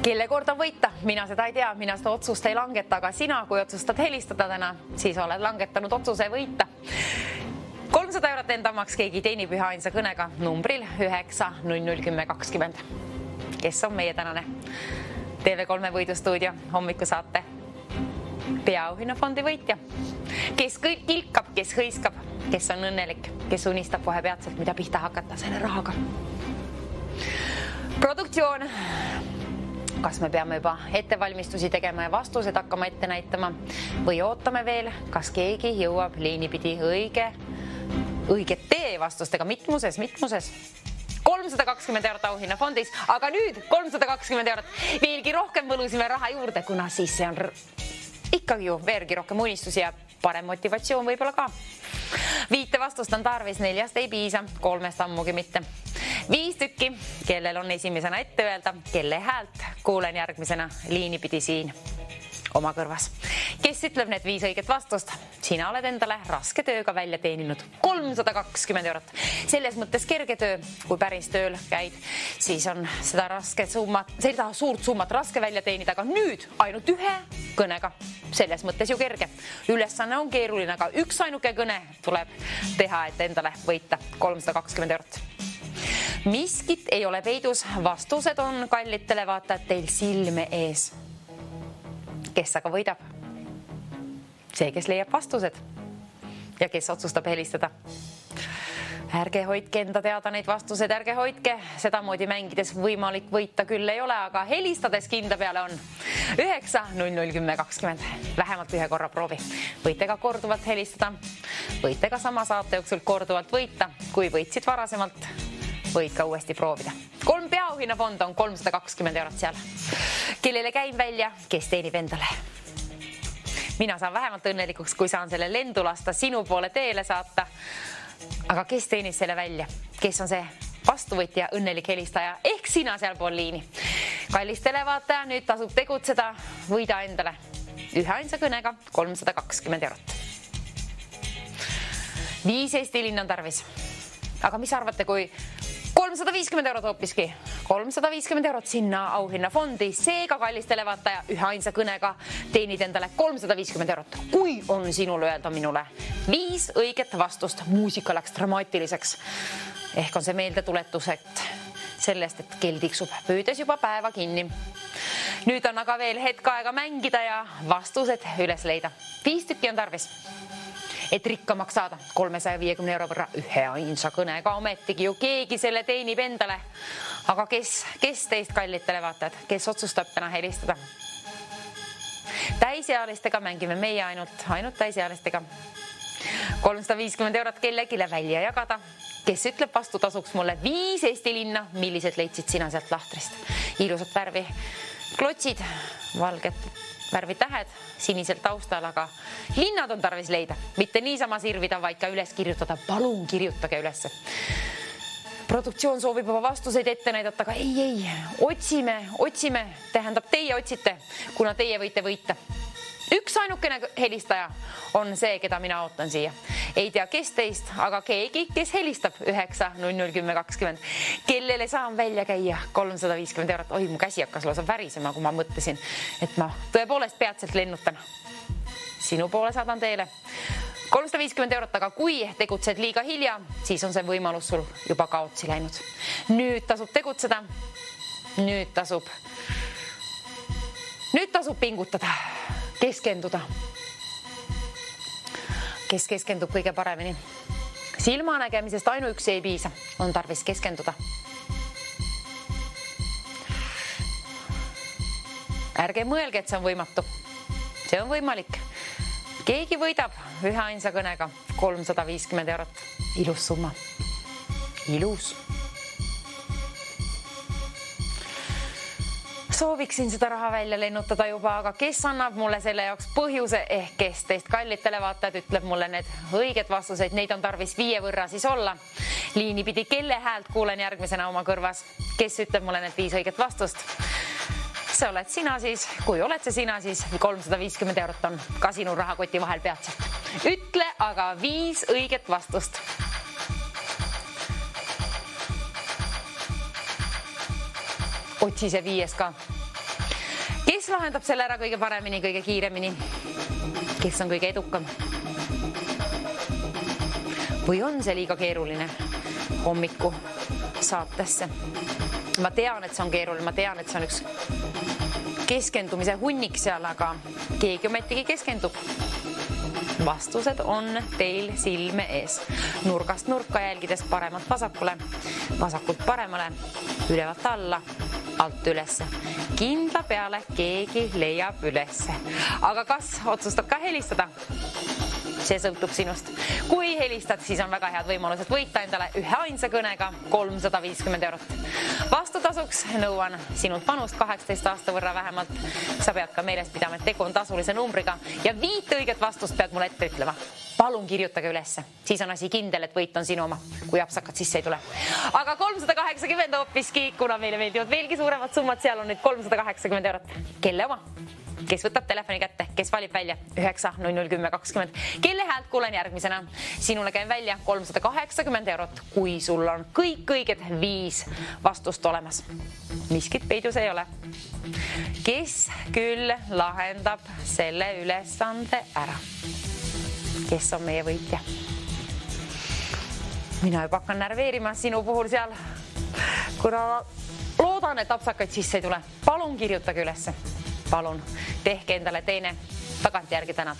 Speaker 1: Kelle kord on võita? Mina seda ei tea, mina seda otsust ei langeta, aga sina, kui otsustad helistada täna, siis oled langetanud otsuse võita. 300 eurot endamaks keegi teenib ühe ainsa kõnega numbril 9 00 10 20. Kes on meie tänane TV3 võidustuudio hommikusaate peaauhinnafondi võitja? Kes kõik kilkab, kes hõiskab, kes on õnnelik, kes unistab kohe peatselt, mida pihta hakata selle rahaga. Produktsioon. Kas me peame juba ettevalmistusi tegema ja vastused hakkama ette näitama või ootame veel, kas keegi jõuab liini pidi õiget tee vastustega mitmuses. 320 eurot auhinnafondis, aga nüüd 320 eurot. Veelgi rohkem võlusime raha juurde, kuna siis see on ikkagi ju veelgi rohkem unistusi ja parem motivatsioon võib-olla ka. 5 vastust on tarvis, 4 ei piisa, 3 ammugi mitte. 5 tükki, kellel on esimesena ette öelda, kelle häält kuulen järgmisena liini pidi siin oma kõrvas. Kes ütleb need 5 õiget vastust? Sina oled endale raske tööga välja teeninud 320 eurot. Selles mõttes kerge töö, kui päris tööl käid, siis on seda suurt summat raske välja teenida, aga nüüd ainult ühe kõnega. Selles mõttes ju kerge. Ülesanne on keeruline, aga üks ainuke kõne tuleb teha, et endale võita 320 eurot. Miskit ei ole peidus, vastused on kallid televaatajad teil silme ees. Kes aga võidab? See, kes leiab vastused ja kes otsustab helistada Ärge hoidke enda teada neid vastused, ärge hoidke, sedamoodi mängides võimalik võita küll ei ole, aga helistades kindla peale on 9 00 10 20. Vähemalt ühe korra proovi. Võite ka korduvalt helistada, võite ka sama saate jooksul korduvalt võita, kui võitsid varasemalt, võid ka uuesti proovida. 3 peaauhinnafond on 320 eurot seal. Kellele käin välja, kes teenib endale. Mina saan vähemalt õnnelikuks, kui saan selle lendu lasta sinu poole teele saata. Aga kes teenib selle välja? Kes on see vastuvõtja, õnnelik helistaja ehk sina seal pool liini? Kallis televaataja, nüüd tasub tegutseda, võida endale üheainsa kõnega 320 eurot. 5 Eesti linna on tarvis. Aga mis arvate, kui 350 eurot hoopiski? 350 eurot sinna auhinnafondi, seega kallis televaataja üheainsa kõnega teenid endale 350 eurot. Kui on sinul öelda minule 5 õiget vastust, muusika läks dramaatiliseks. Ehk on see meeldetuletus, et sellest, et kell tiksub püüdes juba päeva kinni. Nüüd on aga veel hetk aega mängida ja vastused üles leida. 5 tükki on tarvis. Et rikkamaks saada 350 euro võrra üheainsa kõnega, ometigi ju keegi selle teenib endale. Aga kes teist kallid televaatajad, kes otsustab täna helistada? Täisealistega mängime meie ainult täisealistega. 350 eurot kellegile välja jagada. Kes ütleb vastu tasuks mulle 5 Eesti linna, millised leidsid sina sealt lahtrist? Ilusat värvi klotsid, valget värvi tähed sinisel taustal, aga linnad on tarvis leida. Mitte niisama sirvida, vaid ka üles kirjutada. Palun kirjutage ülesse. Produktsioon soovib juba vastuseid ette näidata, aga ei, otsime, tähendab teie otsite, kuna teie võite võita. Üks ainukene helistaja on see, keda mina ootan siia. Ei tea, kes teist, aga keegi, kes helistab 9 00 10 20. Kellele saan välja käia 350 eurot. Oi, mu käsi hakkas lausa värisema, kui ma mõtlesin, et ma tõepoolest peatselt lennutan. Sinu poole saadan teile 350 eurot, aga kui tegutsed liiga hilja, siis on see võimalus sul juba kaotsi läinud. Nüüd tasub tegutseda. Nüüd tasub pingutada. Keskenduda. Kes keskendub kõige paremini? Silmanägemisest ainuüksi ei piisa, on tarvis keskenduda. Ärge mõelge, et see on võimatu. See on võimalik. Keegi võidab üheainsa kõnega 350 eurot. Ilus summa. Ilus. Sooviksin seda raha välja lennutada juba, aga kes annab mulle selle jaoks põhjuse ehk kes teist kallid televaatajad ütleb mulle need õiged vastused, neid on tarvis 5 võrra siis olla. Liini pidi, kelle häält kuulen järgmisena oma kõrvas, kes ütleb mulle need 5 õiget vastust. See oled sina siis, kui oled see sina, siis 350 eurot on ka sinu rahakoti vahel peatselt. Ütle aga 5 õiget vastust. Otsi see 5 ka. Kes lahendab selle ära kõige paremini, kõige kiiremini? Kes on kõige edukam? Või on see liiga keeruline hommiku saatesse? Ma tean, et see on keeruline, ma tean, et see on üks keskendumise hunnik seal, aga keegi ometigi keskendub. Vastused on teil silme ees. Nurgast nurka jälgides paremalt vasakule, vasakult paremale, ülevalt alla, alt ülesse. Kindla peale keegi leiab ülesse. Aga kas otsustab ka helistada? See sõltub sinust. Kui helistad, siis on väga head võimalused võita endale üheainsa kõnega 350 eurot. Vastutasuks nõuan sinult panust 18 aasta võrra vähemalt. Sa pead ka meeles pidama, et tegu on tasulise numbriga ja 5 õiget vastust pead mulle ette ütlema. Palun kirjutage ülesse. Siis on asi kindel, et võit on sinu oma, kui apsakad sisse ei tule. Aga 380 hoopiski, kuna meile meeldivad veelgi suuremad summad, seal on nüüd 380 eurot. Kelle oma? Kes võtab telefoni kätte, kes valib välja 9 00 10 20. Kelle häält kuulen järgmisena? Sinule käin välja 380 eurot, kui sul on kõik õiged 5 vastust olemas. Miskit peidus ei ole. Kes küll lahendab selle ülesande ära? Kes on meie võitja? Mina juba hakkan närveerima sinu puhul seal, kuna loodan, et apsakaid sisse ei tule. Palun kirjutage ülesse. Palun, tehke endale teine tagantjärgi tänad.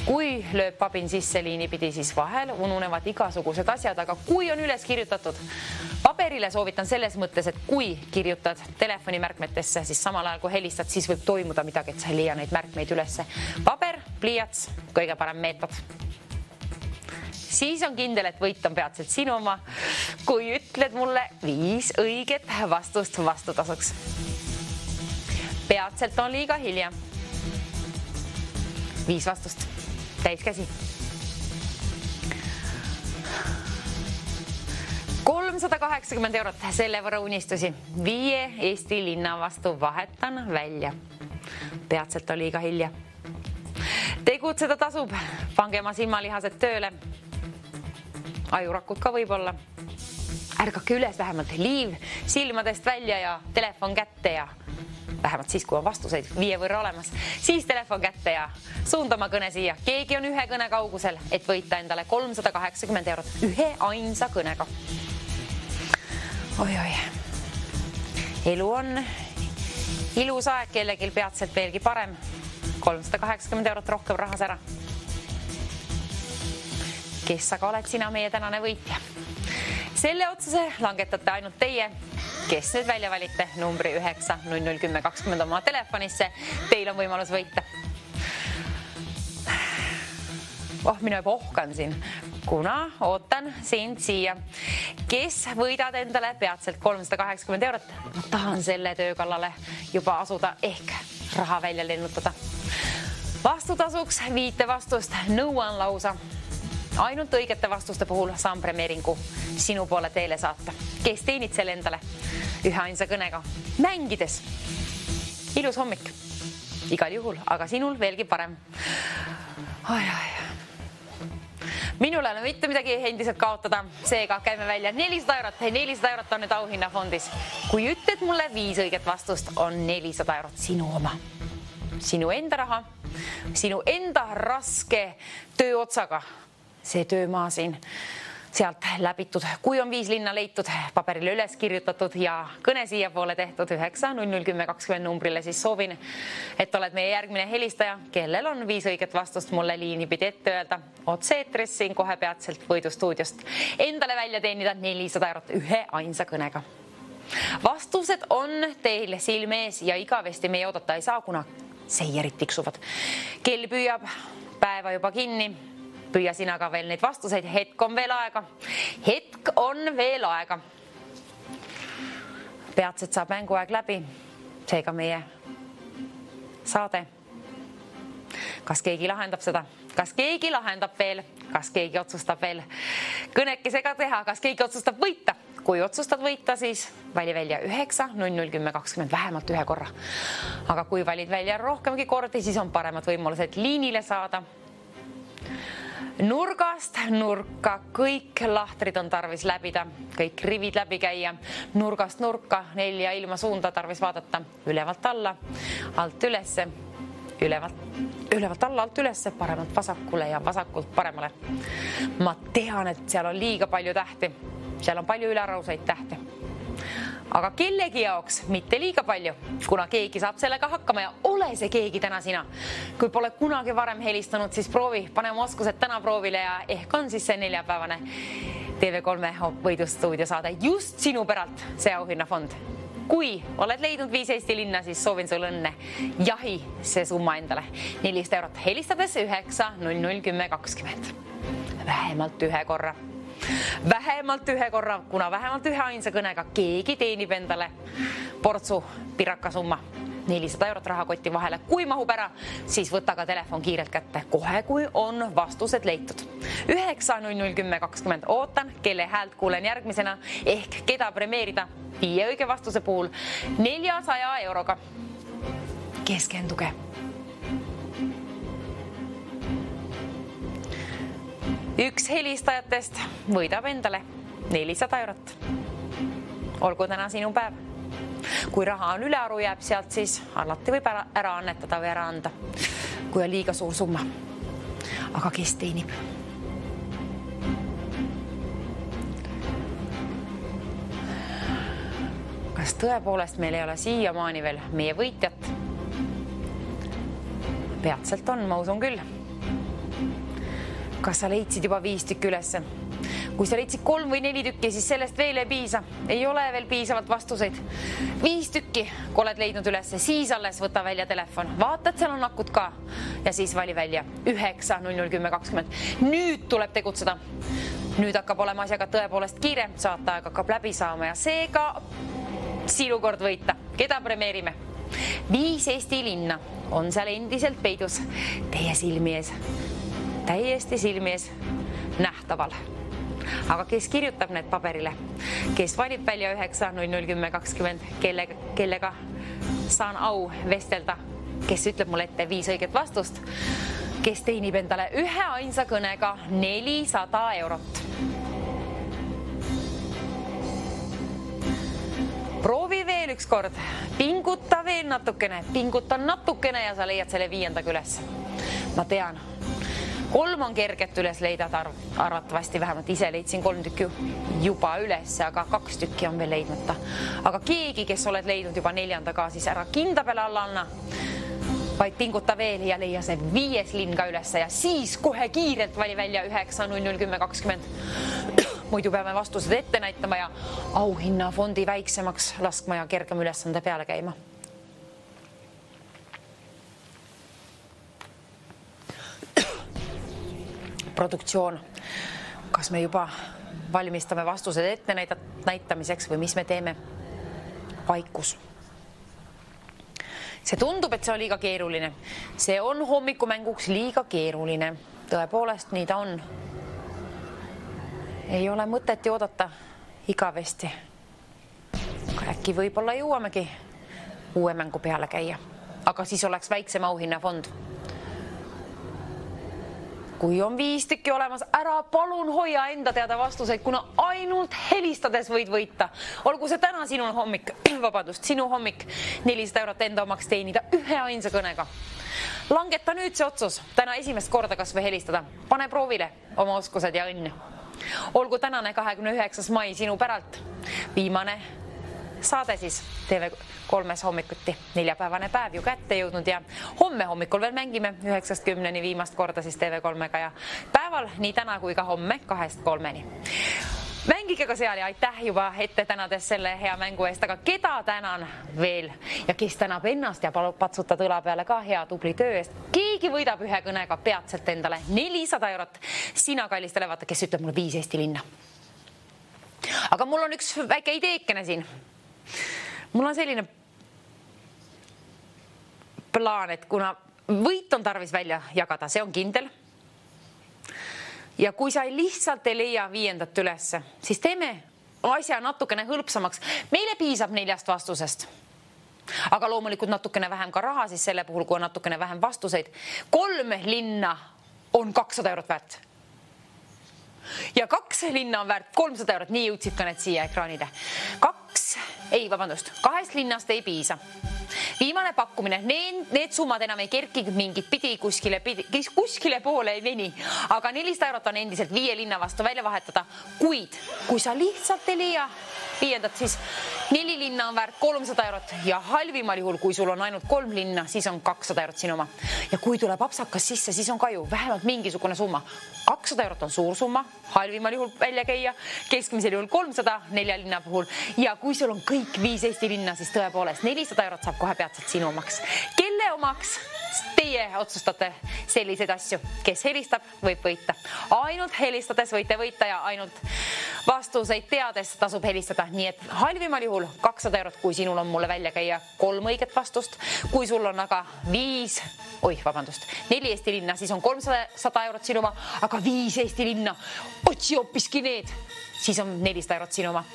Speaker 1: kui lööb pabin sisse liini pidi, siis vahel ununevad igasugused asjad, aga kui on üles kirjutatud paberile, soovitan selles mõttes, et kui kirjutad telefonimärkmetesse, siis samal ajal kui helistad, siis võib toimuda midagi, et sa ei leia neid märkmeid ülesse. Paber, pliiats, kõige parem meetod. Siis on kindel, et võit on peatselt sinu oma, kui ütled mulle 5 õiget vastust vastutasuks. Peatselt on liiga hilja. 5 vastust. Täis käsi. 380 eurot selle võrra unistusi. 5 Eesti linna vastu vahetan välja. Peatselt on liiga hilja. Tegutseda tasub. Pange oma silmalihased tööle. Ajurakud ka võib-olla. Ärgake üles vähemalt liiv silmadest välja ja telefon kätte ja vähemalt siis, kui on vastuseid 5 võrra olemas, siis telefon kätte ja suunda oma kõne siia. Keegi on 1 kõne kaugusel, et võita endale 380 eurot 1 ainsa kõnega. Oi. Elu on ilus aeg, kellegil peatselt veelgi parem. 380 eurot rohkem rahas ära. Kes aga oled sina meie tänane võitja? Selle otsuse langetate ainult teie, kes nüüd välja valite numbri 9 0010 20 oma telefonisse. Teil on võimalus võita. Mina juba ohkan siin, kuna ootan sind siia. Kes võidad endale peatselt 380 eurot? Ma tahan selle töö kallale juba asuda ehk raha välja lennutada. Vastutasuks 5 vastust nõuan lausa. Ainult õigete vastuste puhul saan premeeringu sinu poole teele saata. Kes teenid selle endale 1 ainsa kõnega? Mängides. Ilus hommik. Igal juhul, aga sinul veelgi parem. Minul ei ole mitte midagi endiselt kaotada. Seega käime välja 400 eurot. 400 eurot on nüüd auhinnafondis. Kui ütled mulle 5 õiget vastust, on 400 eurot sinu oma. Sinu enda raha, sinu enda raske tööotsaga. See töömaa siin sealt läbitud. Kui on 5 linna leitud, paberile üles kirjutatud ja kõne siia poole tehtud 9 0010 20 numbrile, siis soovin, et oled meie järgmine helistaja, kellel on 5 õiget vastust mulle liini pidi ette öelda. Otse-eetris siin kohe peatselt võidustuudiost. Endale välja teenida 400 eurot 1 ainsa kõnega. Vastused on teil silme ees ja igavesti meie oodata ei saa, kuna seierid tiksuvad. Kell püüab päeva juba kinni. Püüa sina ka veel neid vastuseid. Hetk on veel aega. Hetk on veel aega. Peatselt saab mänguaeg läbi. Seega meie saade. Kas keegi lahendab seda? Kas keegi lahendab veel? Kas keegi otsustab veel kõnekesega teha? Kas keegi otsustab võita? Kui otsustad võita, siis vali välja 9 0010 20 vähemalt 1 korra. Aga kui valid välja rohkemgi kordi, siis on paremad võimalused liinile saada. Nurgast nurka, kõik lahtrid on tarvis läbida, kõik rivid läbi käia, nurgast nurka, 4 ilma suunda tarvis vaadata, ülevalt alla, alt ülesse, ülevalt alla, alt ülesse, paremalt vasakule ja vasakult paremale. Ma tean, et seal on liiga palju tähti, seal on palju ülerauseid tähti. Aga kellegi jaoks mitte liiga palju, kuna keegi saab sellega hakkama ja ole see keegi täna sina. Kui pole kunagi varem helistanud, siis proovi, pane oma oskused täna proovile ja ehk on siis see neljapäevane TV3 võidustuudio saade just sinu päralt see auhinnafond. Kui oled leidnud 5 Eesti linna, siis soovin sul õnne. Jahi see summa endale 400 eurot helistades 9 0010 20. Vähemalt 1 korra. Vähemalt 1 korra, kuna vähemalt 1 ainsa kõnega keegi teenib endale portsu piraka summa. 400 eurot rahakoti vahele. Kui mahub ära, siis võta ka telefon kiirelt kätte. Kohe, kui on vastused leitud. 9 0010 20 ootan, kelle häält kuulen järgmisena ehk keda premeerida 5 õige vastuse puhul 400 euroga. Keskenduge. Üks helistajatest võidab endale 400 eurot. Olgu täna sinu päev. Kui raha on ülearu jääb sealt, siis alati võib ära annetada või ära anda, kui on liiga suur summa. Aga kes teenib? Kas tõepoolest meil ei ole siiamaani veel meie võitjat? Peatselt on, ma usun küll. kas sa leidsid juba 5 tükki ülesse? Kui sa leidsid 3 või 4 tükki, siis sellest veel ei piisa. Ei ole veel piisavalt vastuseid. 5 tükki, kui oled leidnud ülesse, siis alles võta välja telefon. Vaata, et seal on akud ka. Ja siis vali välja 9-0-0-10-20. Nüüd tuleb tegutseda. Nüüd hakkab olema asjaga tõepoolest kiire. Saateaeg hakkab läbi saama ja seega sinu kord võita. Keda premeerime? 5 Eesti linna on seal endiselt peidus teie silmi ees. Täiesti silmi ees nähtaval. Aga kes kirjutab need paberile? Kes valib välja 9-0-0-10-20? Kellega saan au vestelda? Kes ütleb mulle ette 5 õiget vastust? Kes teenib endale ühe ainsa kõnega 400 eurot? Proovi veel üks kord. Pinguta veel natukene ja sa leiad selle 5. üles. Ma tean. 3 on kerget üles leida, arvatavasti vähemalt ise leidsin 3 tükki juba üles, aga 2 tükki on veel leidmata. Aga keegi, kes oled leidnud juba 4. ka, siis ära kinda peale alla anna, vaid pinguta veel ja leia see 5. linn ka ülesse ja siis kohe kiirelt vali välja 9-0-0-10-20. Muidu peame vastused ette näitama ja auhinnafondi väiksemaks laskma ja kergem ülesande peale käima. Produktsioon. Kas me juba valmistame vastused ette näitamiseks või mis me teeme? Vaikus. See tundub, et see on liiga keeruline. See on hommikumänguks liiga keeruline. Tõepoolest, nii ta on. Ei ole mõtet ju oodata igavesti. Äkki võib-olla jõuamegi uue mängu peale käia. Aga siis oleks väiksem auhinnafond. Kui on 5 tükki olemas, ära palun hoia enda teada vastuseid, kuna ainult helistades võid võita. Olgu see täna sinu hommik, sinu hommik 400 eurot enda omaks teenida ühe ainsa kõnega. Langeta nüüd see otsus, täna esimest korda kas või helistada. Pane proovile oma oskused ja õnn. Olgu tänane 29. mai sinu päralt. Viimane saade siis TV3 hommikuti. 4-päevane päev ju kätte jõudnud ja homme hommikul veel mängime 9-10 viimast korda siis TV3-ga ja päeval nii täna kui ka homme 2-3. Mängige ka seal ja aitäh juba ette tänades selle hea mängu eest, aga keda tänan veel ja kes tänab ennast ja palub patsutad õla peale ka hea tubli töö eest. Keegi võidab ühe kõnega peatselt endale 400 eurot. Sina kallistele vaata, kes ütleb mulle 5 Eesti linna. Aga mul on üks väike ideekene siin. Mul on selline plaan, et kuna võit on tarvis välja jagada, see on kindel. Ja kui sa lihtsalt ei leia 5. ülesse, siis teeme asja natukene hõlpsamaks. Meile piisab 4 vastusest. Aga loomulikult natukene vähem ka raha, siis selle puhul, kui on natukene vähem vastuseid. 3 linna on 200 eurot väärt. Ja 2 linna on väärt 300 eurot, nii jõudsid ka need siia ekraanile. 2 linnast ei piisa. Viimane pakkumine, need summad enam ei kerki mingit pidi kuskile poole ei veni, aga 400 eurot on endiselt 5 linna vastu välja vahetada, kuid kui sa lihtsalt ei leia 5, siis 4 linna on väärt 300 eurot ja halvimal juhul, kui sul on ainult 3 linna, siis on 200 eurot sinu oma. Ja kui tuleb apsakas sisse, siis on ka ju vähemalt mingisugune summa. 200 eurot on suur summa, halvimal juhul välja käia, keskmisel juhul 300 4 linna puhul ja kui sul on kõik 5 Eesti linna, siis tõepoolest 400 eurot saab kohe peatselt sinu omaks. Kelle omaks? Teie otsustate selliseid asju. Kes helistab, võib võita. Ainult helistades võite võita ja ainult vastuseid teades tasub helistada. Nii et halvimal juhul 200 eurot, kui sinul on mulle välja käia 3 õiget vastust. Kui sul on aga 4 Eesti linna, siis on 300 eurot sinu oma, aga 5 Eesti linna, otsi hoopiski need. Siis on 400 eurot sinu oma.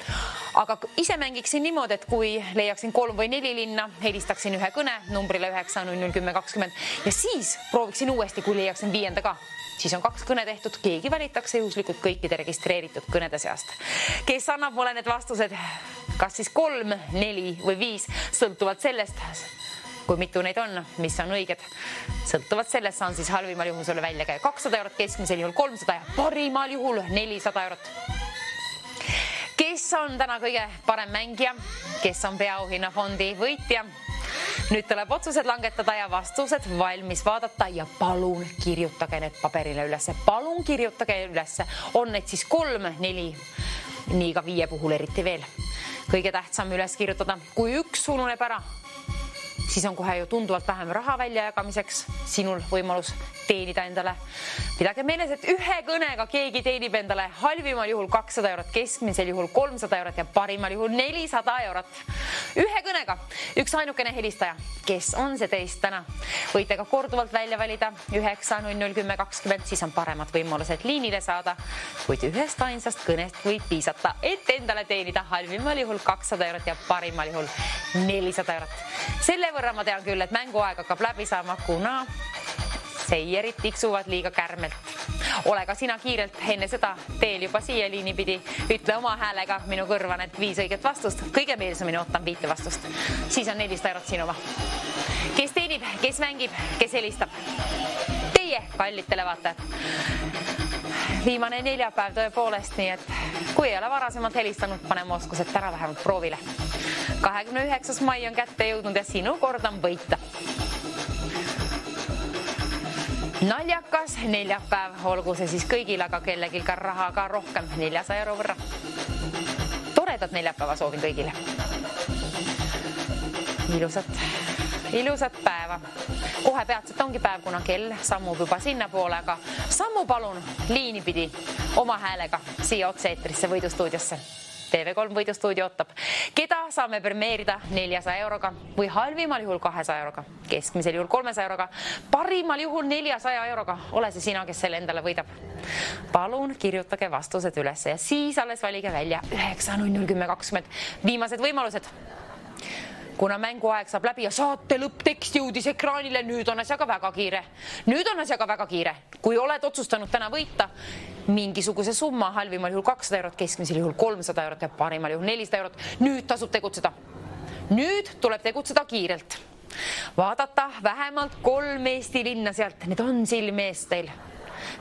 Speaker 1: Aga ise mängiksin niimoodi, et kui leiaksin 3 või 4 linna, helistaksin ühe kõne numbrile 9-0-0-10-20 ja siis prooviksin uuesti, kui leiaksin 5 ka. Siis on 2 kõne tehtud, keegi valitakse juhuslikult kõikide registreeritud kõnede seast. Kes annab mulle need vastused, kas siis 3, 4 või 5, sõltuvalt sellest, kui mitu neid on, mis on õiged. Sõltuvalt sellest saan siis halvimal juhul sulle välja käia 200 eurot, keskmisel juhul 300 ja parimal juhul 400 eurot. Kes on täna kõige parem mängija? Kes on peaauhinnafondi võitja? Nüüd tuleb otsused langetada ja vastused valmis vaadata ja palun kirjutage need paberile ülesse. Palun kirjutage ülesse. On need siis 3, 4, nii ka 5 puhul eriti veel. Kõige tähtsam üles kirjutada. Kui üks ununeb ära, siis on kohe ju tunduvalt vähem raha välja jagamiseks. Sinul võimalus teenida endale. Pidage meeles, et ühe kõnega keegi teenib endale halvimal juhul 200 eurot, keskmisel juhul 300 eurot ja parimal juhul 400 eurot. Ühe kõnega üks ainukene helistaja. Kes on see teist täna? Võite ka korduvalt välja valida 9 00 10 20, siis on paremad võimalused liinile saada. Kuid ühest ainsast kõnest võib piisata, et endale teenida halvimal juhul 200 eurot ja parimal juhul 400 eurot. Selle võrra ma tean küll, et mänguaeg hakkab läbi saama, kuna seierid tiksuvad liiga kärmelt. Ole ka sina kiirelt enne seda teel juba siia liini pidi. Ütle oma häälega minu kõrva need 5 õiget vastust. Kõige meelsamini ootan 5 vastust. Siis on 400 eurot sinu oma. Kes teenib, kes mängib, kes helistab? Teie, kallid televaatajad. Viimane neljapäev tõepoolest, nii et kui ei ole varasemalt helistanud, paneme oskused täna vähemalt proovile. 29. mai on kätte jõudnud ja sinu kord on võita. Naljakas neljapäev, olgu see siis kõigil, aga kellelgi ka raha ka rohkem, 400 euro võrra. Toredat neljapäeva soovin kõigile. Ilusat päeva. Kohe peatselt ongi päev, kuna kell sammub juba sinna poole, aga sammu palun liini pidi oma häälega siia otse-eetrisse võidustuudiosse. TV3 võidustuudio ootab. Keda saame premeerida 400 euroga või halvimal juhul 200 euroga, keskmisel juhul 300 euroga, parimal juhul 400 euroga. Ole see sina, kes selle endale võidab. Palun kirjutage vastused üles ja siis alles valige välja 9 00 10 20. Viimased võimalused. Kuna mänguaeg saab läbi ja saate lõpptekst jõudis ekraanile, nüüd on asjaga väga kiire. Kui oled otsustanud täna võita mingisuguse summa, halvimal juhul 200 eurot, keskmisel juhul 300 eurot ja parimal juhul 400 eurot, nüüd tasub tegutseda. Nüüd tuleb tegutseda kiirelt. Vaadata vähemalt 3 Eesti linna sealt, need on silme ees teil.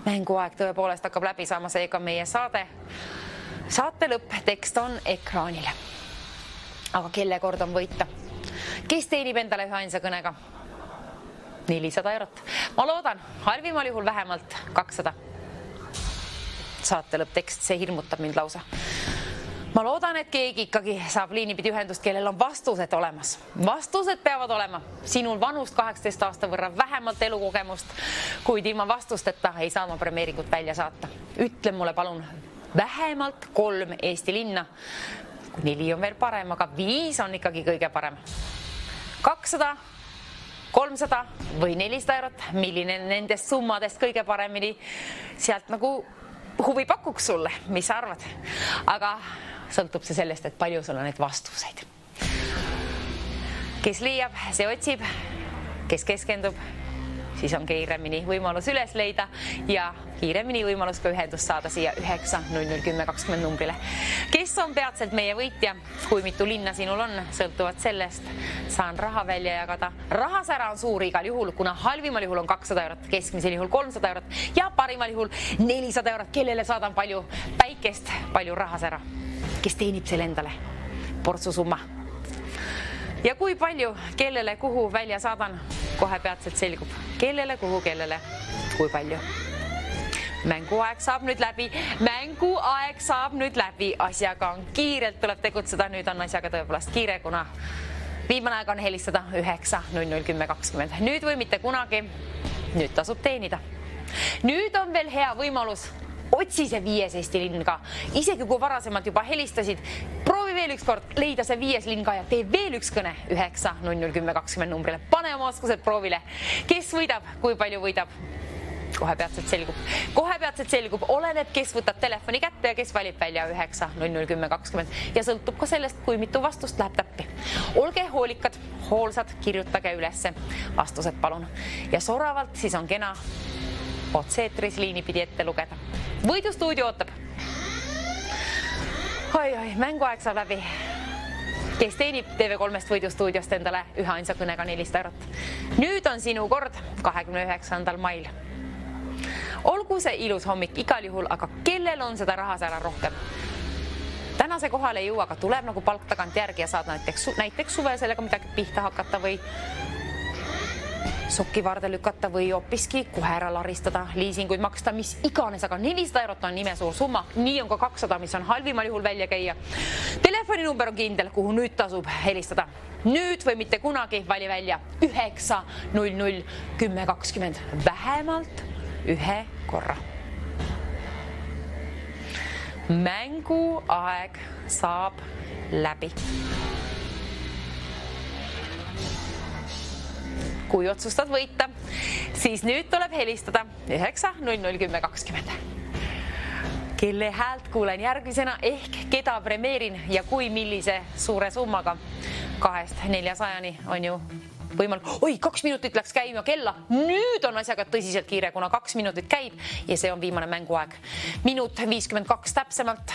Speaker 1: Mänguaeg tõepoolest hakkab läbi saama, seega meie saate lõpptekst on ekraanile. Aga kelle kord on võita? Kes teenib endale ühe ainsa kõnega? 400 eurot. Ma loodan, halvimal juhul vähemalt 200. Saate lõpptekst, see hirmutab mind lausa. Ma loodan, et keegi ikkagi saab liinipidi ühendust, kellel on vastused olemas. Vastused peavad olema. Sinul vanust 18 aasta võrra vähemalt elukogemust, kuid ilma vastusteta ei saa ma premeeringut välja saata. Ütle mulle palun vähemalt 3 Eesti linna. 4 on veel parem, aga 5 on ikkagi kõige parem. 200, 300 või 400 eurot, milline nendest summadest kõige paremini sealt nagu huvi pakuks sulle, mis sa arvad? Aga sõltub see sellest, et palju sul on need vastuseid. Kes liiab, see otsib, kes keskendub, siis on kiiremini võimalus üles leida ja kiiremini võimalus ka ühendust saada siia 9 00 10 20 numbrile. Kes on peatselt meie võitja, kui mitu linna sinul on, sõltuvad sellest, saan raha välja jagada. Rahasära on suur igal juhul, kuna halvimal juhul on 200 eurot, keskmisel juhul 300 eurot ja parimal juhul 400 eurot, kellele saadan palju päikest, palju rahasära. Kes teenib selle endale? Portsusumma. Ja kui palju, kellele, kuhu välja saadan, kohe peatselt selgub. Kellele, kuhu, kellele, kui palju. Mänguaeg saab nüüd läbi. Asjaga on kiirelt, tuleb tegutseda. Nüüd on asjaga tõepoolest kiire, kuna viimane aeg on helistada 9 00 10 20. Nüüd või mitte kunagi, nüüd tasub teenida. Nüüd on veel hea võimalus. Otsi see 5 Eesti linn ka. Isegi kui varasemalt juba helistasid, proovi veel üks kord leida see 5 linn ka ja tee veel üks kõne 9 00 10 20 numbrile. Pane oma oskused proovile. Kes võidab, kui palju võidab? Kohe peatselt selgub. Oleneb, kes võtab telefoni kätte ja kes valib välja 9 00 10 20 ja sõltub ka sellest, kui mitu vastust läheb täppi. Olge hoolikad, hoolsad, kirjutage ülesse vastused palun. Ja soravalt siis on kena otse-eetris liinipidi ette lugeda. Võidustuudio ootab. Oi, mänguaeg saab läbi. Kes teenib TV3-st võidustuudiost endale ühe ainsa kõnega 400 eurot. Nüüd on sinu kord 29. mail. Olgu see ilus hommik igal juhul, aga kellel on seda rahasära rohkem? Tänase kohale ei jõua, aga tuleb nagu palk tagant järgi ja saad näiteks suve sellega midagi pihta hakata või sokkivarde lükata või hoopiski kohe ära laristada, liisinguid maksta, mis iganes, aga 400 eurot on imesuur summa. Nii on ka 200, mis on halvimal juhul välja käia. Telefoninumber on kindel, kuhu nüüd tasub helistada. Nüüd või mitte kunagi vali välja 900 10 20 vähemalt ühe korra. Mänguaeg saab läbi. Kui otsustad võita, siis nüüd tuleb helistada 900 10 20. Kelle häält kuulen järgmisena ehk keda premeerin ja kui millise suure summaga 200–400 on ju võimalik. Oi, 2 minutit läks käima kella. Nüüd on asjaga tõsiselt kiire, kuna 2 minutit käib ja see on viimane mänguaeg. Minut 52 täpsemalt.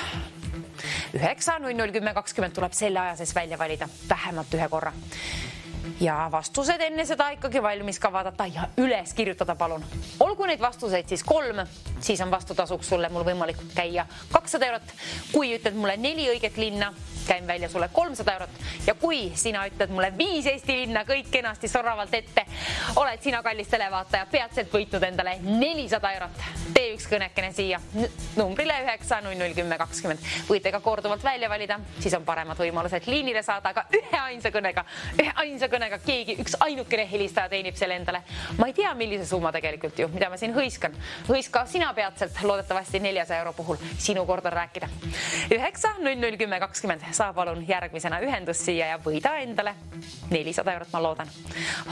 Speaker 1: 900 10 20 tuleb selle aja sees välja valida vähemalt ühe korra. Ja vastused enne seda ikkagi valmis ka vaadata ja üles kirjutada palun. Olgu neid vastuseid siis 3, siis on vastutasuks sulle mul võimalik käia 200 eurot. Kui ütled mulle 4 õiget linna, käin välja sulle 300 eurot. Ja kui sina ütled mulle 5 Eesti linna kõik kenasti soravalt ette, oled sina kallis televaataja peatselt võitnud endale 400 eurot. Tee üks kõnekene siia numbrile 900 10 20. Võite ka korduvalt välja valida, siis on paremad võimalused liinile saada, aga ühe ainsa kõnega keegi, üks ainukene helistaja teenib selle endale. Ma ei tea, millise summa tegelikult ju, mida ma siin hõiskan. Hõiska sina peatselt, loodetavasti 400 euro puhul sinu korda rääkida. 900 10 20. Saa palun järgmisena ühendus siia ja võida endale 400 eurot, ma loodan.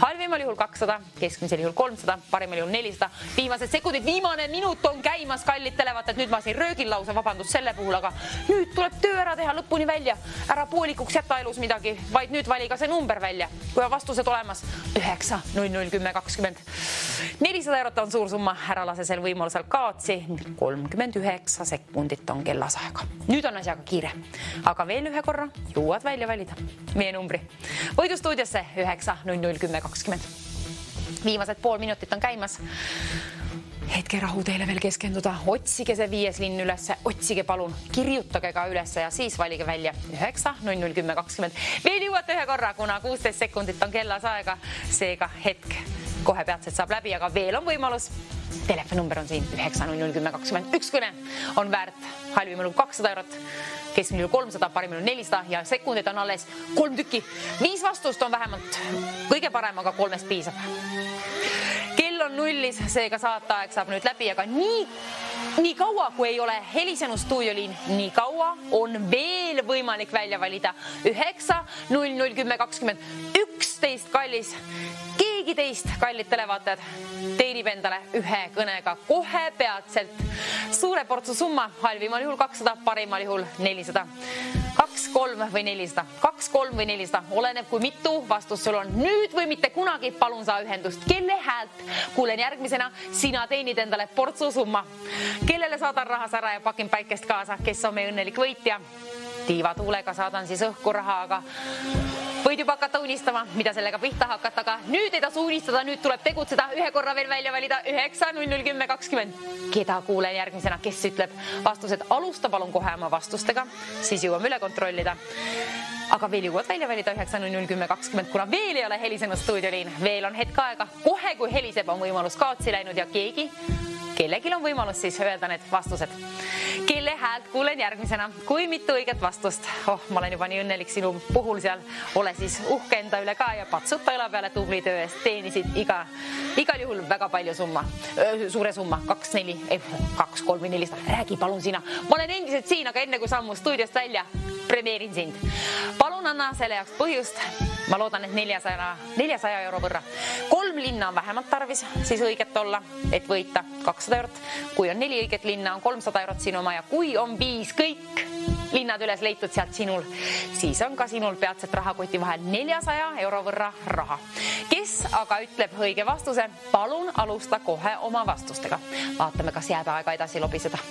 Speaker 1: Halvimal juhul 200, keskmisel juhul 300, parimal juhul 400. Viimased sekundid, viimane minut on käimas, kallid televaatajad. Nüüd ma siin röögin lausa, vabandust selle puhul, aga nüüd tuleb töö ära teha lõpuni välja. Ära poolikuks jätta elus midagi, vaid nüüd vali ka see number välja. Kui on vastused olemas, 900 10 20. 400 eurot on suur summa, ära lase sel võimalusel kaotsi. 39 sekundit on kellasaega. Nüüd on asjaga kiire, aga veel ühe korra jõuad välja valida meie numbri. Võidustuudiosse 900 10 20. Viimased pool minutit on käimas. Hetke rahu teile veel keskenduda. Otsige see 5 linn ülesse, otsige palun, kirjutage ka ülesse ja siis valige välja 900 10 20. Veel jõuate ühe korra, kuna 16 sekundit on kellasaega, seega hetk kohe peatselt saab läbi, aga veel on võimalus. Telefonumber on siin 900 10 20. Üks kõne on väärt halvimal 200 eurot, keskmisel 300, parimal 400 ja sekundid on alles 3 tükki. 5 vastust on vähemalt kõige parem, aga 3 piisab. Kell on nullis, seega saateaeg saab nüüd läbi, aga nii kaua, kui ei ole helisenud stuudioliin, nii kaua on veel võimalik välja valida 900 10 20. 11 kallis. Keegi teist, kallid televaatajad, teenib endale ühe kõnega kohe peatselt suure portsu summa, halvimal juhul 200, parimal juhul 400. 2, 3 või 400. 2, 3 või 400. Oleneb, kui mitu vastus sul on. Nüüd või mitte kunagi palun saa ühendust. Kelle häält kuulen järgmisena, sina teenid endale portsu summa. Kellele saadan rahas ära ja pakin päikest kaasa, kes on meie õnnelik võitja. Tiivatuulega saadan siis õhku raha, aga võid juba hakata unistama, mida sellega pihta hakata, aga nüüd ei tasu unistada, nüüd tuleb tegutseda, ühe korra veel välja valida 900 10 20. Keda kuulen järgmisena, kes ütleb vastused, alusta palun kohe oma vastustega, siis jõuame üle kontrollida. Aga veel jõuad välja valida 900 10 20, kuna veel ei ole helisenud stuudioliin, veel on hetk aega, kohe kui heliseb on võimalus kaotsi läinud ja kellelgi on võimalus siis öelda need vastused. Kelle häält kuulen järgmisena, kui mitu õiget vastust. Ma olen juba nii õnnelik sinu puhul seal. Ole siis uhke enda üle ka ja patsuta õla peale tubli töö eest. Teenisid igal juhul väga palju summa. Suure summa, 2, 4, 2, 3 või 400. Räägi palun sina. Ma olen endiselt siin, aga enne kui sammu stuudiost välja, premeerin sind. Palun anna selle jaoks põhjust. Ma loodan, et 400 euro võrra. 3 linna on vähemalt tarvis, siis õiget olla, et võita 200 eurot. Kui on 4 õiget linna, on 300 eurot sinu oma ja kui on 5 kõik linnad üles leitud sealt sinul, siis on ka sinul peatselt rahakoti vahel 400 euro võrra raha. Kes aga ütleb õige vastuse, palun alusta kohe oma vastustega. Vaatame, kas jääb aega edasi lobiseda.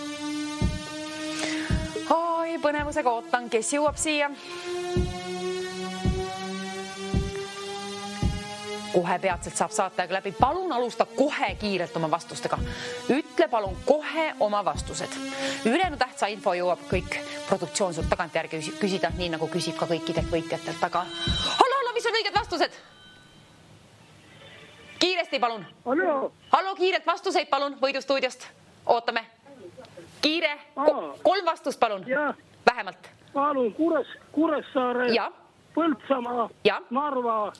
Speaker 1: Oi, põnevusega ootan, kes jõuab siia. Kohe peatselt saab saateaeg läbi. Palun alusta kohe kiirelt oma vastustega. Ütle palun kohe oma vastused. Ülejäänud tähtsa info jõuab kõik produktsioon sult tagantjärgi küsida, nii nagu küsib ka kõikidelt võitjatelt. Aga hallo, mis on õiged vastused? Kiiresti palun. Hallo, kiirelt vastuseid palun Võidustuudiost. Ootame. Kiire. 3 vastust palun. Vähemalt.
Speaker 5: Palun Kuressaare, Põltsamaa, Narva,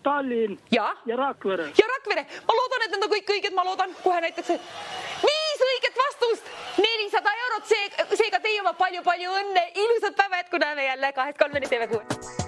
Speaker 5: Tallinn ja Rakvere.
Speaker 1: Ja Rakvere. Ma loodan, et need on kõik õiged. Ma loodan kohe näiteks 5 õiget vastust. 400 €. Seega teie oma palju-palju õnne. Ilusat päeva jätku, näeme jälle 2-3-4-7-6.